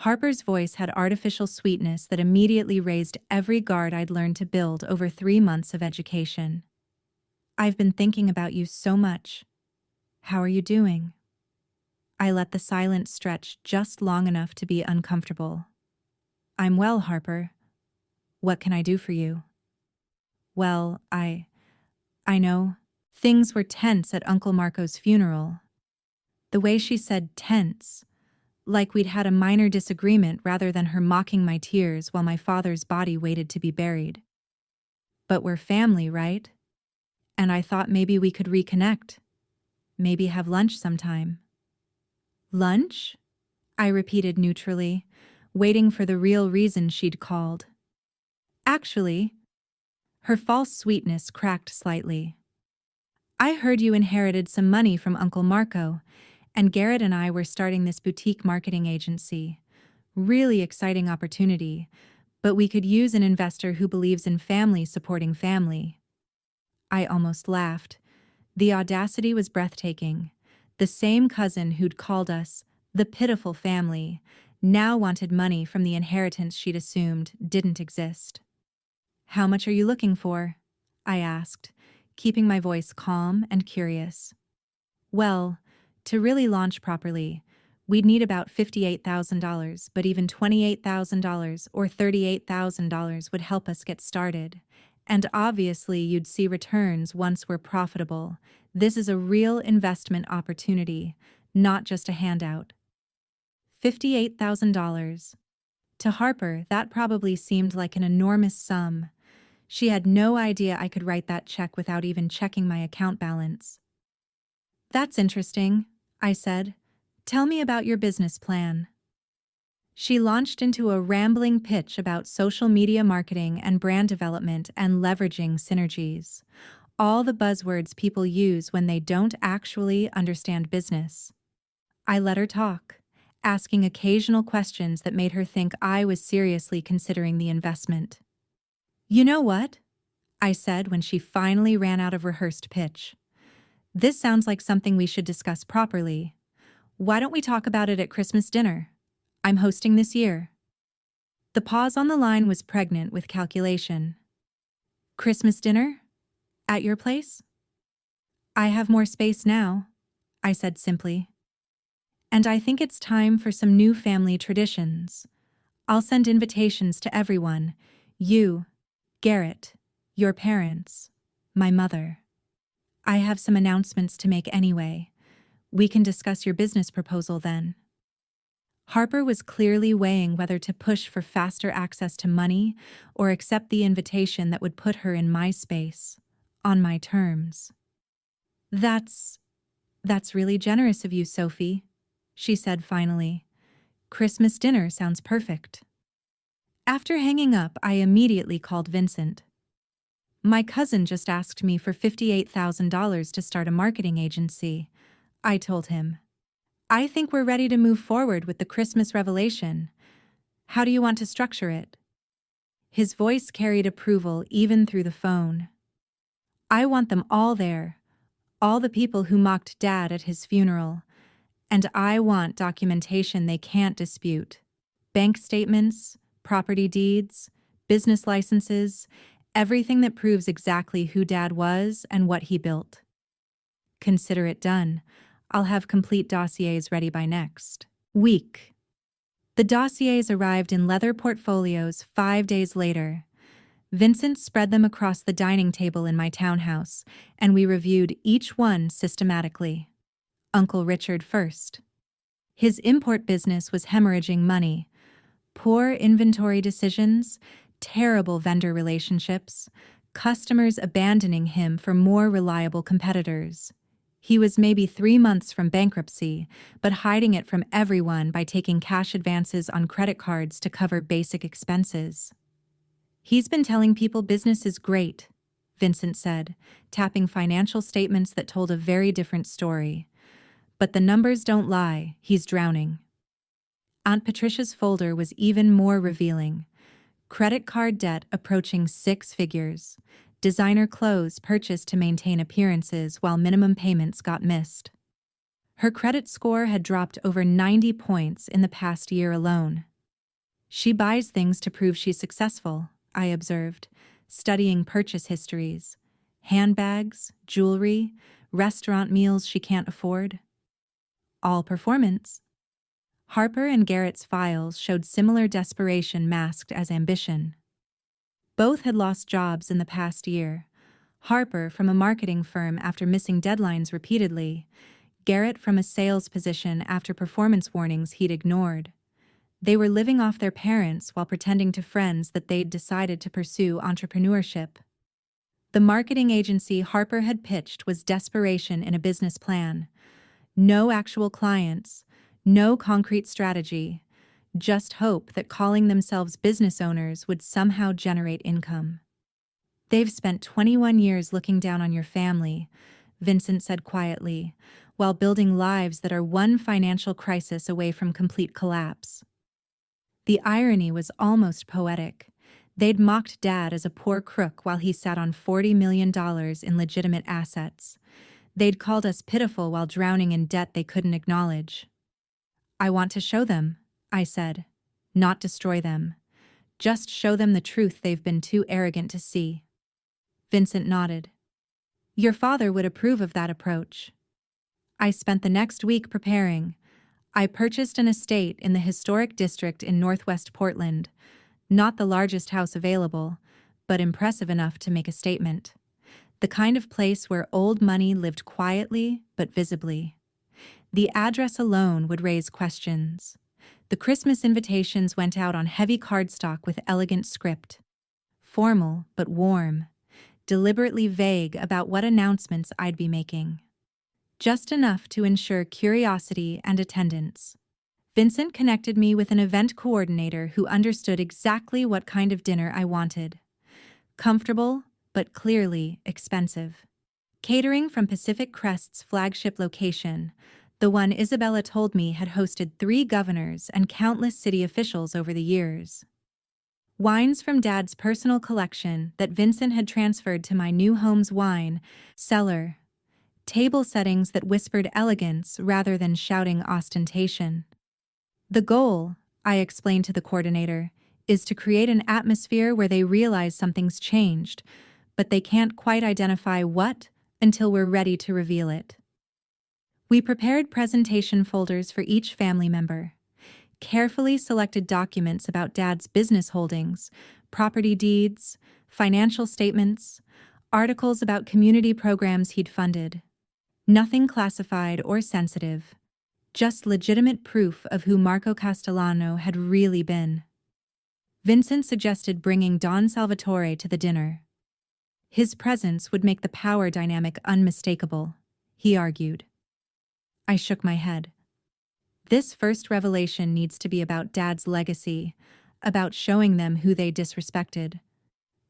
Harper's voice had artificial sweetness that immediately raised every guard I'd learned to build over 3 months of education. I've been thinking about you so much. How are you doing? I let the silence stretch just long enough to be uncomfortable. I'm well, Harper. What can I do for you? Well, I know. Things were tense at Uncle Marco's funeral. The way she said tense, like we'd had a minor disagreement rather than her mocking my tears while my father's body waited to be buried. But we're family, right? And I thought maybe we could reconnect. Maybe have lunch sometime. Lunch? I repeated neutrally, waiting for the real reason she'd called. Actually, her false sweetness cracked slightly. I heard you inherited some money from Uncle Marco, and Garrett and I were starting this boutique marketing agency. Really exciting opportunity, but we could use an investor who believes in family supporting family. I almost laughed. The audacity was breathtaking. The same cousin who'd called us the pitiful family now wanted money from the inheritance she'd assumed didn't exist. How much are you looking for? I asked, keeping my voice calm and curious. Well, to really launch properly, we'd need about $58,000, but even $28,000 or $38,000 would help us get started. And obviously, you'd see returns once we're profitable. This is a real investment opportunity, not just a handout. $58,000. To Harper, that probably seemed like an enormous sum. She had no idea I could write that check without even checking my account balance. That's interesting, I said. Tell me about your business plan. She launched into a rambling pitch about social media marketing and brand development and leveraging synergies. All the buzzwords people use when they don't actually understand business. I let her talk, asking occasional questions that made her think I was seriously considering the investment. You know what? I said when she finally ran out of rehearsed pitch. This sounds like something we should discuss properly. Why don't we talk about it at Christmas dinner? I'm hosting this year. The pause on the line was pregnant with calculation. Christmas dinner? At your place? I have more space now, I said simply. And I think it's time for some new family traditions. I'll send invitations to everyone. You, Garrett, your parents, my mother. I have some announcements to make anyway. We can discuss your business proposal then. Harper was clearly weighing whether to push for faster access to money or accept the invitation that would put her in my space, on my terms. That's really generous of you, Sophie, she said finally. Christmas dinner sounds perfect. After hanging up, I immediately called Vincent. My cousin just asked me for $58,000 to start a marketing agency, I told him. I think we're ready to move forward with the Christmas revelation. How do you want to structure it? His voice carried approval even through the phone. I want them all there, all the people who mocked Dad at his funeral, and I want documentation they can't dispute. Bank statements, property deeds, business licenses, everything that proves exactly who Dad was and what he built. Consider it done. I'll have complete dossiers ready by next week. The dossiers arrived in leather portfolios 5 days later. Vincent spread them across the dining table in my townhouse, and we reviewed each one systematically. Uncle Richard first. His import business was hemorrhaging money. Poor inventory decisions, terrible vendor relationships, customers abandoning him for more reliable competitors. He was maybe 3 months from bankruptcy, but hiding it from everyone by taking cash advances on credit cards to cover basic expenses. He's been telling people business is great, Vincent said, tapping financial statements that told a very different story. But the numbers don't lie, he's drowning. Aunt Patricia's folder was even more revealing. Credit card debt approaching 6 figures. Designer clothes purchased to maintain appearances while minimum payments got missed. Her credit score had dropped over 90 points in the past year alone. She buys things to prove she's successful, I observed, studying purchase histories. Handbags, jewelry, restaurant meals she can't afford. All performance. Harper and Garrett's files showed similar desperation masked as ambition. Both had lost jobs in the past year. Harper from a marketing firm after missing deadlines repeatedly, Garrett from a sales position after performance warnings he'd ignored. They were living off their parents while pretending to friends that they'd decided to pursue entrepreneurship. The marketing agency Harper had pitched was desperation in a business plan. No actual clients, no concrete strategy, just hope that calling themselves business owners would somehow generate income. "They've spent 21 years looking down on your family," Vincent said quietly, "while building lives that are one financial crisis away from complete collapse." The irony was almost poetic. They'd mocked Dad as a poor crook while he sat on $40 million in legitimate assets. They'd called us pitiful while drowning in debt they couldn't acknowledge. "I want to show them," I said. "Not destroy them. Just show them the truth they've been too arrogant to see." Vincent nodded. "Your father would approve of that approach." I spent the next week preparing. I purchased an estate in the historic district in northwest Portland, not the largest house available, but impressive enough to make a statement. The kind of place where old money lived quietly but visibly. The address alone would raise questions. The Christmas invitations went out on heavy cardstock with elegant script. Formal but warm, deliberately vague about what announcements I'd be making. Just enough to ensure curiosity and attendance. Vincent connected me with an event coordinator who understood exactly what kind of dinner I wanted. Comfortable, but clearly expensive. Catering from Pacific Crest's flagship location, the one Isabella told me had hosted 3 governors and countless city officials over the years. Wines from Dad's personal collection that Vincent had transferred to my new home's wine cellar. Table settings that whispered elegance rather than shouting ostentation. The goal, I explained to the coordinator, is to create an atmosphere where they realize something's changed, but they can't quite identify what until we're ready to reveal it. We prepared presentation folders for each family member, carefully selected documents about Dad's business holdings, property deeds, financial statements, articles about community programs he'd funded. Nothing classified or sensitive, just legitimate proof of who Marco Castellano had really been. Vincent suggested bringing Don Salvatore to the dinner. His presence would make the power dynamic unmistakable, he argued. I shook my head. This first revelation needs to be about Dad's legacy, about showing them who they disrespected,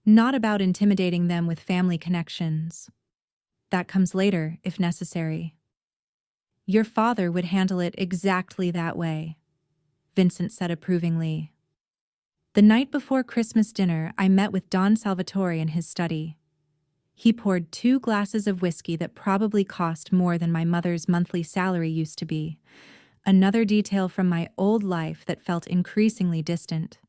not about intimidating them with family connections. That comes later, if necessary. Your father would handle it exactly that way, Vincent said approvingly. The night before Christmas dinner, I met with Don Salvatore in his study. He poured 2 glasses of whiskey that probably cost more than my mother's monthly salary used to be, another detail from my old life that felt increasingly distant.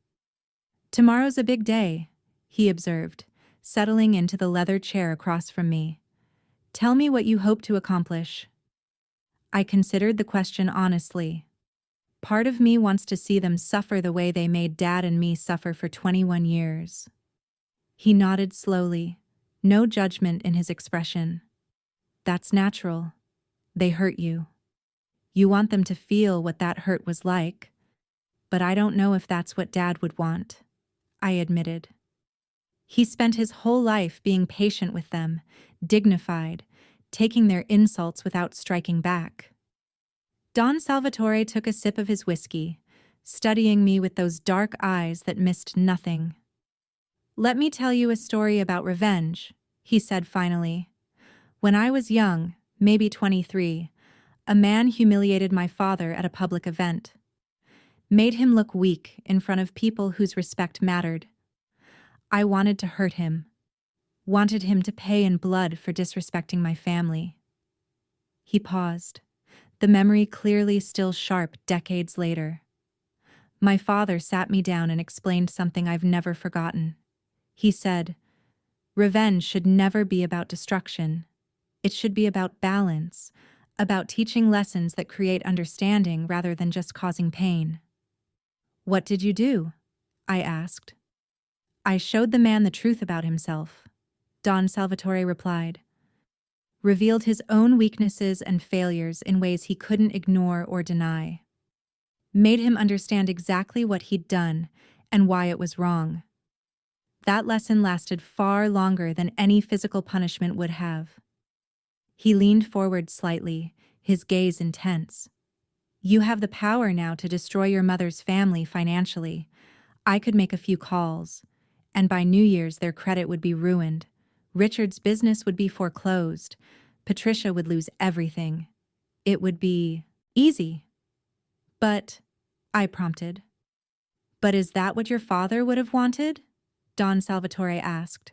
"Tomorrow's a big day," he observed, settling into the leather chair across from me. "Tell me what you hope to accomplish." I considered the question honestly. Part of me wants to see them suffer the way they made Dad and me suffer for 21 years. He nodded slowly, no judgment in his expression. "That's natural. They hurt you. You want them to feel what that hurt was like, but I don't know if that's what Dad would want," I admitted. He spent his whole life being patient with them, dignified, taking their insults without striking back. Don Salvatore took a sip of his whiskey, studying me with those dark eyes that missed nothing. "Let me tell you a story about revenge," he said finally. When I was young, maybe 23, a man humiliated my father at a public event. Made him look weak in front of people whose respect mattered. I wanted to hurt him. Wanted him to pay in blood for disrespecting my family. He paused, the memory clearly still sharp decades later. My father sat me down and explained something I've never forgotten. He said, "Revenge should never be about destruction. It should be about balance, about teaching lessons that create understanding rather than just causing pain." "What did you do?" I asked. "I showed the man the truth about himself," Don Salvatore replied. Revealed his own weaknesses and failures in ways he couldn't ignore or deny. Made him understand exactly what he'd done and why it was wrong. That lesson lasted far longer than any physical punishment would have. He leaned forward slightly, his gaze intense. "You have the power now to destroy your mother's family financially. I could make a few calls, and by New Year's their credit would be ruined. Richard's business would be foreclosed. Patricia would lose everything. It would be easy." "But," I prompted. "But is that what your father would have wanted?" Don Salvatore asked.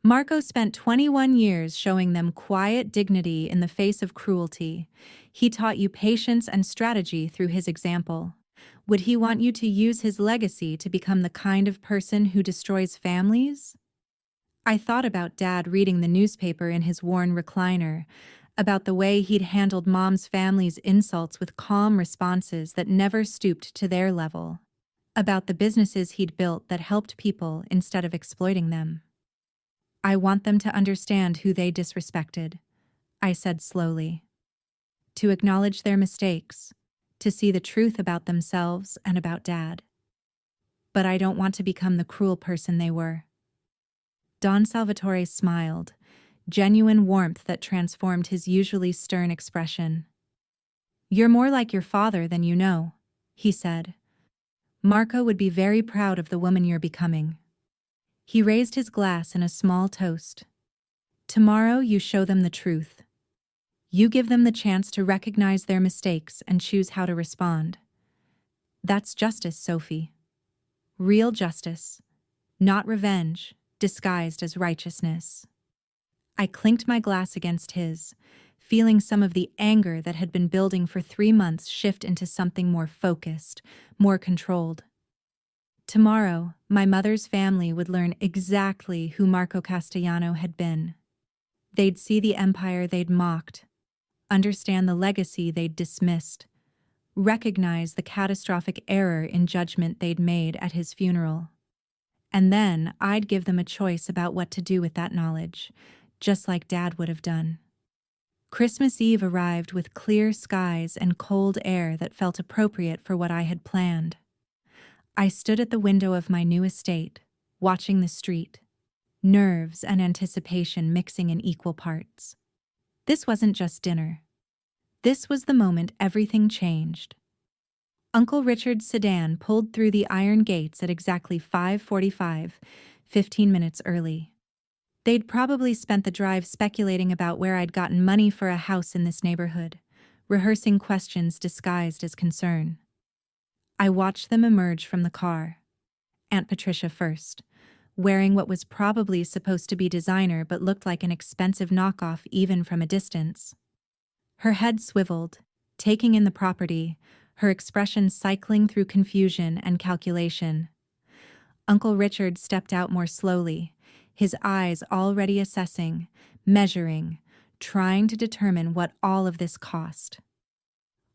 "Marco spent 21 years showing them quiet dignity in the face of cruelty. He taught you patience and strategy through his example. Would he want you to use his legacy to become the kind of person who destroys families?" I thought about Dad reading the newspaper in his worn recliner, about the way he'd handled Mom's family's insults with calm responses that never stooped to their level, about the businesses he'd built that helped people instead of exploiting them. "I want them to understand who they disrespected," I said slowly. "To acknowledge their mistakes, to see the truth about themselves and about Dad. But I don't want to become the cruel person they were." Don Salvatore smiled, genuine warmth that transformed his usually stern expression. "You're more like your father than you know," he said. "Marco would be very proud of the woman you're becoming." He raised his glass in a small toast. "Tomorrow you show them the truth. You give them the chance to recognize their mistakes and choose how to respond. That's justice, Sophie. Real justice, not revenge disguised as righteousness." I clinked my glass against his, feeling some of the anger that had been building for 3 months shift into something more focused, more controlled. Tomorrow, my mother's family would learn exactly who Marco Castellano had been. They'd see the empire they'd mocked, understand the legacy they'd dismissed, recognize the catastrophic error in judgment they'd made at his funeral. And then I'd give them a choice about what to do with that knowledge, just like Dad would have done. Christmas Eve arrived with clear skies and cold air that felt appropriate for what I had planned. I stood at the window of my new estate, watching the street, nerves and anticipation mixing in equal parts. This wasn't just dinner. This was the moment everything changed. Uncle Richard's sedan pulled through the iron gates at exactly 5:45, 15 minutes early. They'd probably spent the drive speculating about where I'd gotten money for a house in this neighborhood, rehearsing questions disguised as concern. I watched them emerge from the car. Aunt Patricia first, wearing what was probably supposed to be designer but looked like an expensive knockoff even from a distance. Her head swiveled, taking in the property, her expression cycling through confusion and calculation. Uncle Richard stepped out more slowly, his eyes already assessing, measuring, trying to determine what all of this cost.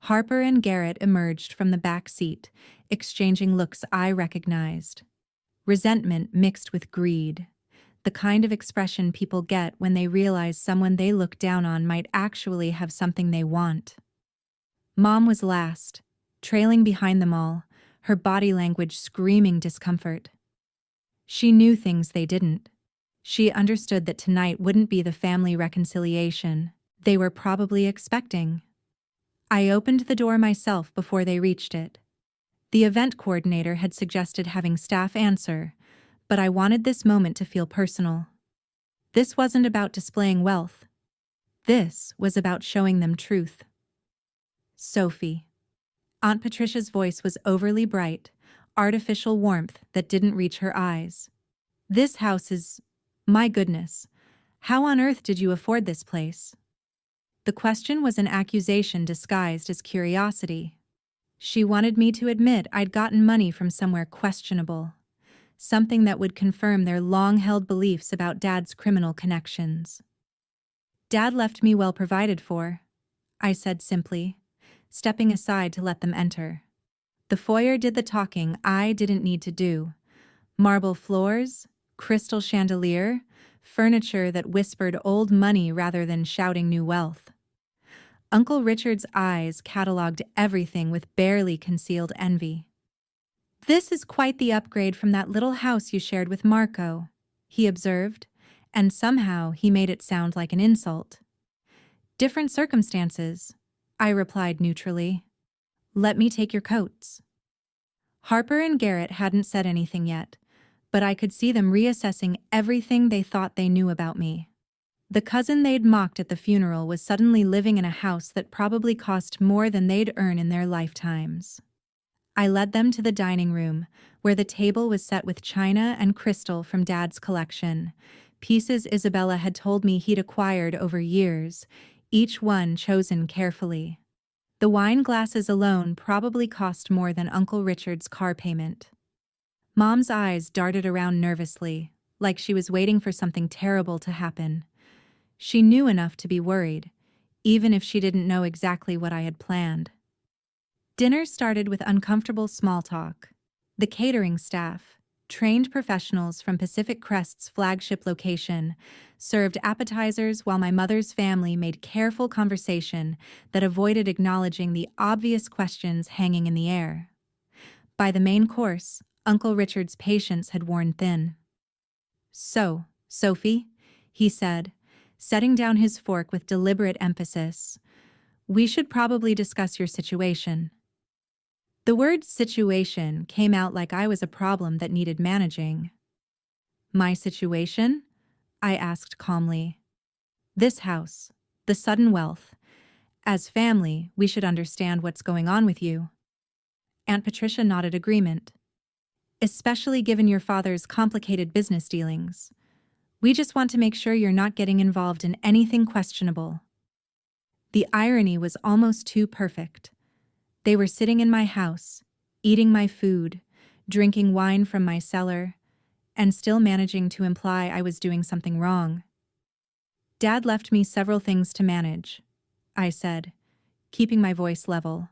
Harper and Garrett emerged from the back seat, exchanging looks I recognized. Resentment mixed with greed, the kind of expression people get when they realize someone they look down on might actually have something they want. Mom was last, trailing behind them all, her body language screaming discomfort. She knew things they didn't. She understood that tonight wouldn't be the family reconciliation they were probably expecting. I opened the door myself before they reached it. The event coordinator had suggested having staff answer, but I wanted this moment to feel personal. This wasn't about displaying wealth. This was about showing them truth. Sophie. Aunt Patricia's voice was overly bright, artificial warmth that didn't reach her eyes. This house is… my goodness. How on earth did you afford this place? The question was an accusation disguised as curiosity. She wanted me to admit I'd gotten money from somewhere questionable. Something that would confirm their long-held beliefs about Dad's criminal connections. Dad left me well provided for, I said simply, stepping aside to let them enter. The foyer did the talking I didn't need to do. Marble floors, crystal chandelier, furniture that whispered old money rather than shouting new wealth. Uncle Richard's eyes catalogued everything with barely concealed envy. "This is quite the upgrade from that little house you shared with Marco," he observed, and somehow he made it sound like an insult. "Different circumstances," I replied neutrally. "Let me take your coats." Harper and Garrett hadn't said anything yet, but I could see them reassessing everything they thought they knew about me. The cousin they'd mocked at the funeral was suddenly living in a house that probably cost more than they'd earn in their lifetimes. I led them to the dining room, where the table was set with china and crystal from Dad's collection, pieces Isabella had told me he'd acquired over years, each one chosen carefully. The wine glasses alone probably cost more than Uncle Richard's car payment. Mom's eyes darted around nervously, like she was waiting for something terrible to happen. She knew enough to be worried, even if she didn't know exactly what I had planned. Dinner started with uncomfortable small talk. The catering staff, trained professionals from Pacific Crest's flagship location, served appetizers while my mother's family made careful conversation that avoided acknowledging the obvious questions hanging in the air. By the main course, Uncle Richard's patience had worn thin. "So, Sophie," he said, setting down his fork with deliberate emphasis, "we should probably discuss your situation." The word situation came out like I was a problem that needed managing. "My situation?" I asked calmly. "This house, the sudden wealth. As family, we should understand what's going on with you." Aunt Patricia nodded agreement. "Especially given your father's complicated business dealings. We just want to make sure you're not getting involved in anything questionable." The irony was almost too perfect. They were sitting in my house, eating my food, drinking wine from my cellar, and still managing to imply I was doing something wrong. "Dad left me several things to manage," I said, keeping my voice level.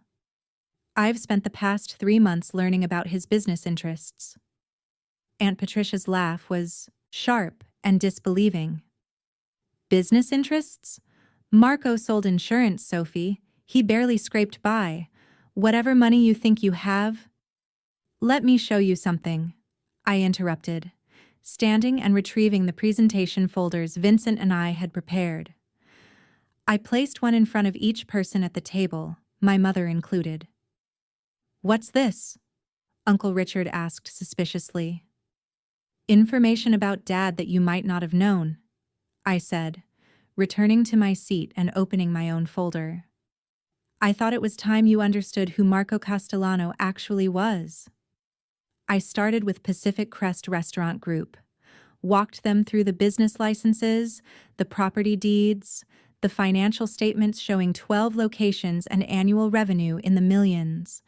"I've spent the past 3 months learning about his business interests." Aunt Patricia's laugh was sharp and disbelieving. "Business interests? Marco sold insurance, Sophie. He barely scraped by. Whatever money you think you have—" "Let me show you something," I interrupted, standing and retrieving the presentation folders Vincent and I had prepared. I placed one in front of each person at the table, my mother included. "What's this?" Uncle Richard asked suspiciously. "Information about Dad that you might not have known," I said, returning to my seat and opening my own folder. "I thought it was time you understood who Marco Castellano actually was." I started with Pacific Crest Restaurant Group, walked them through the business licenses, the property deeds, the financial statements showing 12 locations and annual revenue in the millions,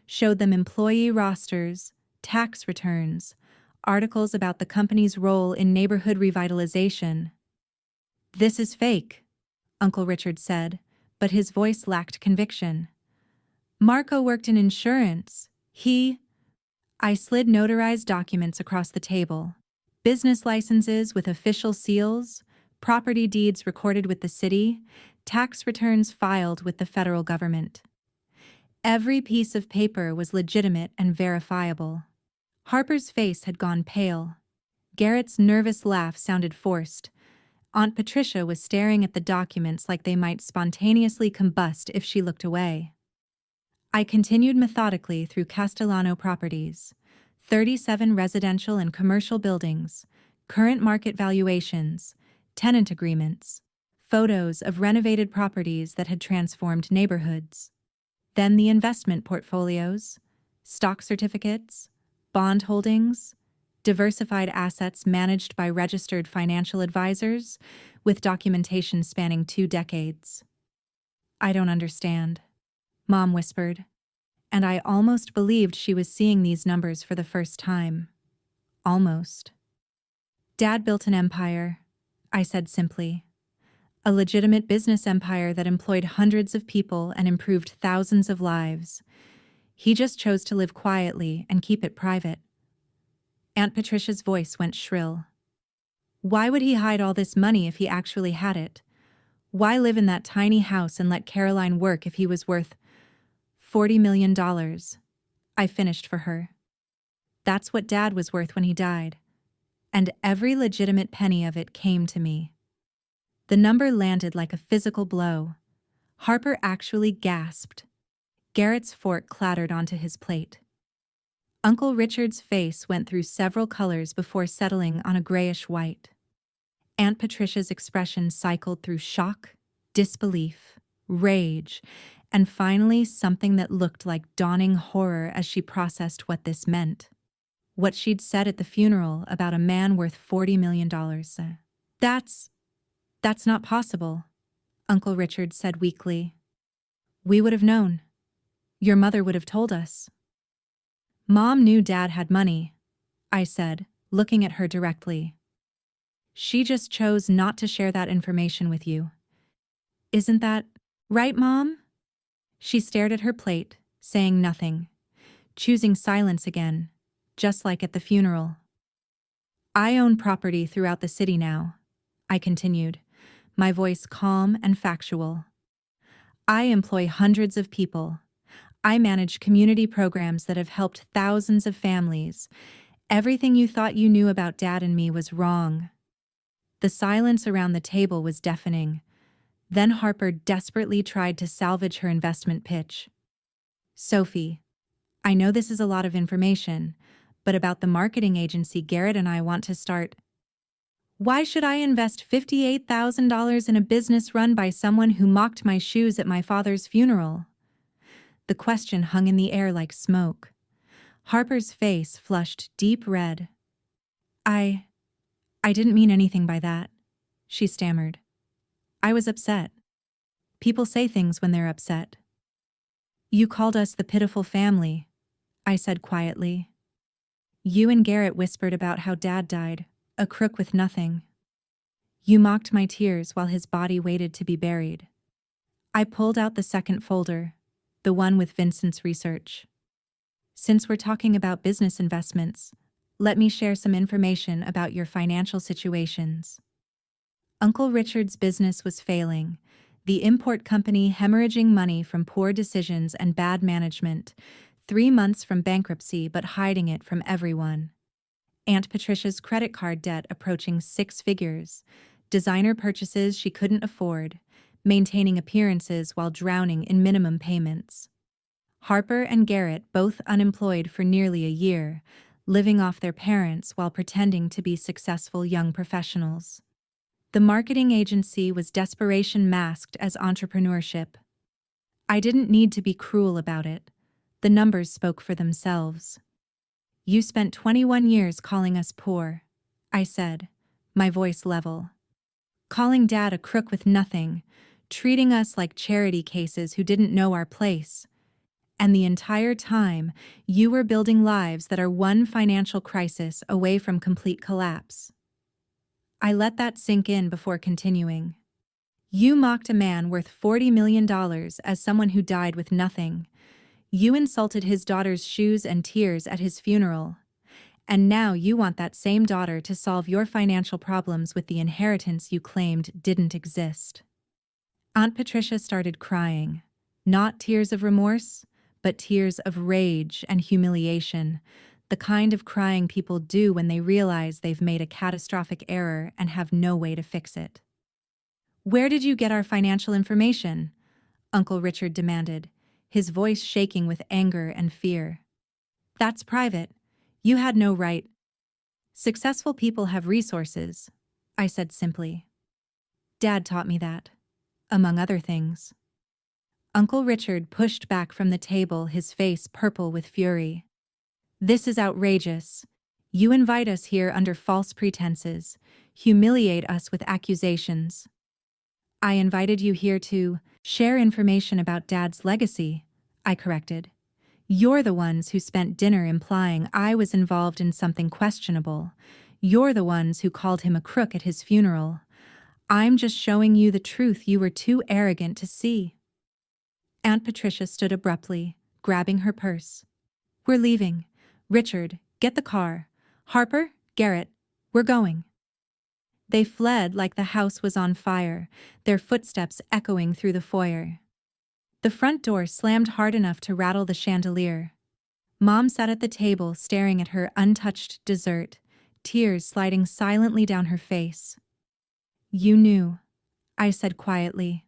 showed them employee rosters, tax returns, articles about the company's role in neighborhood revitalization. "This is fake," Uncle Richard said, but his voice lacked conviction. "Marco worked in insurance. I slid notarized documents across the table. Business licenses with official seals, property deeds recorded with the city, tax returns filed with the federal government. Every piece of paper was legitimate and verifiable." Harper's face had gone pale. Garrett's nervous laugh sounded forced. Aunt Patricia was staring at the documents like they might spontaneously combust if she looked away. I continued methodically through Castellano properties, 37 residential and commercial buildings, current market valuations, tenant agreements, photos of renovated properties that had transformed neighborhoods. Then the investment portfolios, stock certificates, bond holdings, diversified assets managed by registered financial advisors with documentation spanning 2 decades. "I don't understand," Mom whispered, and I almost believed she was seeing these numbers for the first time. Almost. "Dad built an empire," I said simply. "A legitimate business empire that employed hundreds of people and improved thousands of lives. He just chose to live quietly and keep it private." Aunt Patricia's voice went shrill. "Why would he hide all this money if he actually had it? Why live in that tiny house and let Caroline work if he was worth $40 million? I finished for her. "That's what Dad was worth when he died. And every legitimate penny of it came to me." The number landed like a physical blow. Harper actually gasped. Garrett's fork clattered onto his plate. Uncle Richard's face went through several colors before settling on a grayish white. Aunt Patricia's expression cycled through shock, disbelief, rage, and finally something that looked like dawning horror as she processed what this meant. What she'd said at the funeral about a man worth $40 million. That's not possible," Uncle Richard said weakly. "We would have known. Your mother would have told us." "Mom knew Dad had money," I said, looking at her directly. "She just chose not to share that information with you. Isn't that right, Mom?" She stared at her plate, saying nothing, choosing silence again, just like at the funeral. "I own property throughout the city now," I continued, my voice calm and factual. "I employ hundreds of people. I manage community programs that have helped thousands of families. Everything you thought you knew about Dad and me was wrong." The silence around the table was deafening. Then Harper desperately tried to salvage her investment pitch. "Sophie, I know this is a lot of information, but about the marketing agency Garrett and I want to start. Why should I invest $58,000 in a business run by someone who mocked my shoes at my father's funeral?" The question hung in the air like smoke. Harper's face flushed deep red. I didn't mean anything by that," she stammered. "I was upset. People say things when they're upset." "You called us the pitiful family," I said quietly. "You and Garrett whispered about how Dad died, a crook with nothing. You mocked my tears while his body waited to be buried." I pulled out the second folder, the one with Vincent's research. "Since we're talking about business investments, let me share some information about your financial situations." Uncle Richard's business was failing, the import company hemorrhaging money from poor decisions and bad management, 3 months from bankruptcy but hiding it from everyone. Aunt Patricia's credit card debt approaching 6 figures, designer purchases she couldn't afford, maintaining appearances while drowning in minimum payments. Harper and Garrett both unemployed for nearly a year, living off their parents while pretending to be successful young professionals. The marketing agency was desperation masked as entrepreneurship. I didn't need to be cruel about it. The numbers spoke for themselves. "You spent 21 years calling us poor," I said, my voice level. "Calling Dad a crook with nothing, treating us like charity cases who didn't know our place. And the entire time, you were building lives that are one financial crisis away from complete collapse." I let that sink in before continuing. "You mocked a man worth $40 million as someone who died with nothing. You insulted his daughter's shoes and tears at his funeral. And now you want that same daughter to solve your financial problems with the inheritance you claimed didn't exist." Aunt Patricia started crying, not tears of remorse, but tears of rage and humiliation, the kind of crying people do when they realize they've made a catastrophic error and have no way to fix it. "Where did you get our financial information?" Uncle Richard demanded, his voice shaking with anger and fear. "That's private. You had no right." "Successful people have resources," I said simply. Dad taught me that, among other things. Uncle Richard pushed back from the table, his face purple with fury. This is outrageous. You invite us here under false pretenses, humiliate us with accusations. I invited you here to share information about Dad's legacy, I corrected. You're the ones who spent dinner implying I was involved in something questionable. You're the ones who called him a crook at his funeral. I'm just showing you the truth you were too arrogant to see. Aunt Patricia stood abruptly, grabbing her purse. We're leaving. Richard, get the car. Harper, Garrett, we're going. They fled like the house was on fire, their footsteps echoing through the foyer. The front door slammed hard enough to rattle the chandelier. Mom sat at the table staring at her untouched dessert, tears sliding silently down her face. You knew, I said quietly.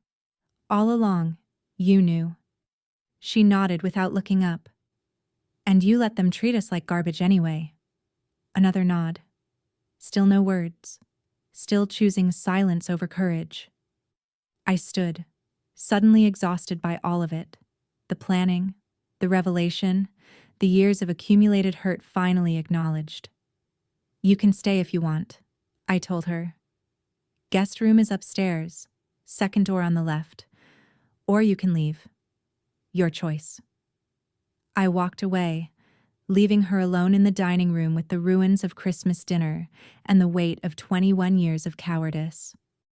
All along, you knew. She nodded without looking up. And you let them treat us like garbage anyway. Another nod. Still no words. Still choosing silence over courage. I stood, suddenly exhausted by all of it. The planning, the revelation, the years of accumulated hurt finally acknowledged. You can stay if you want, I told her. Guest room is upstairs, second door on the left. Or you can leave. Your choice. I walked away, leaving her alone in the dining room with the ruins of Christmas dinner and the weight of 21 years of cowardice.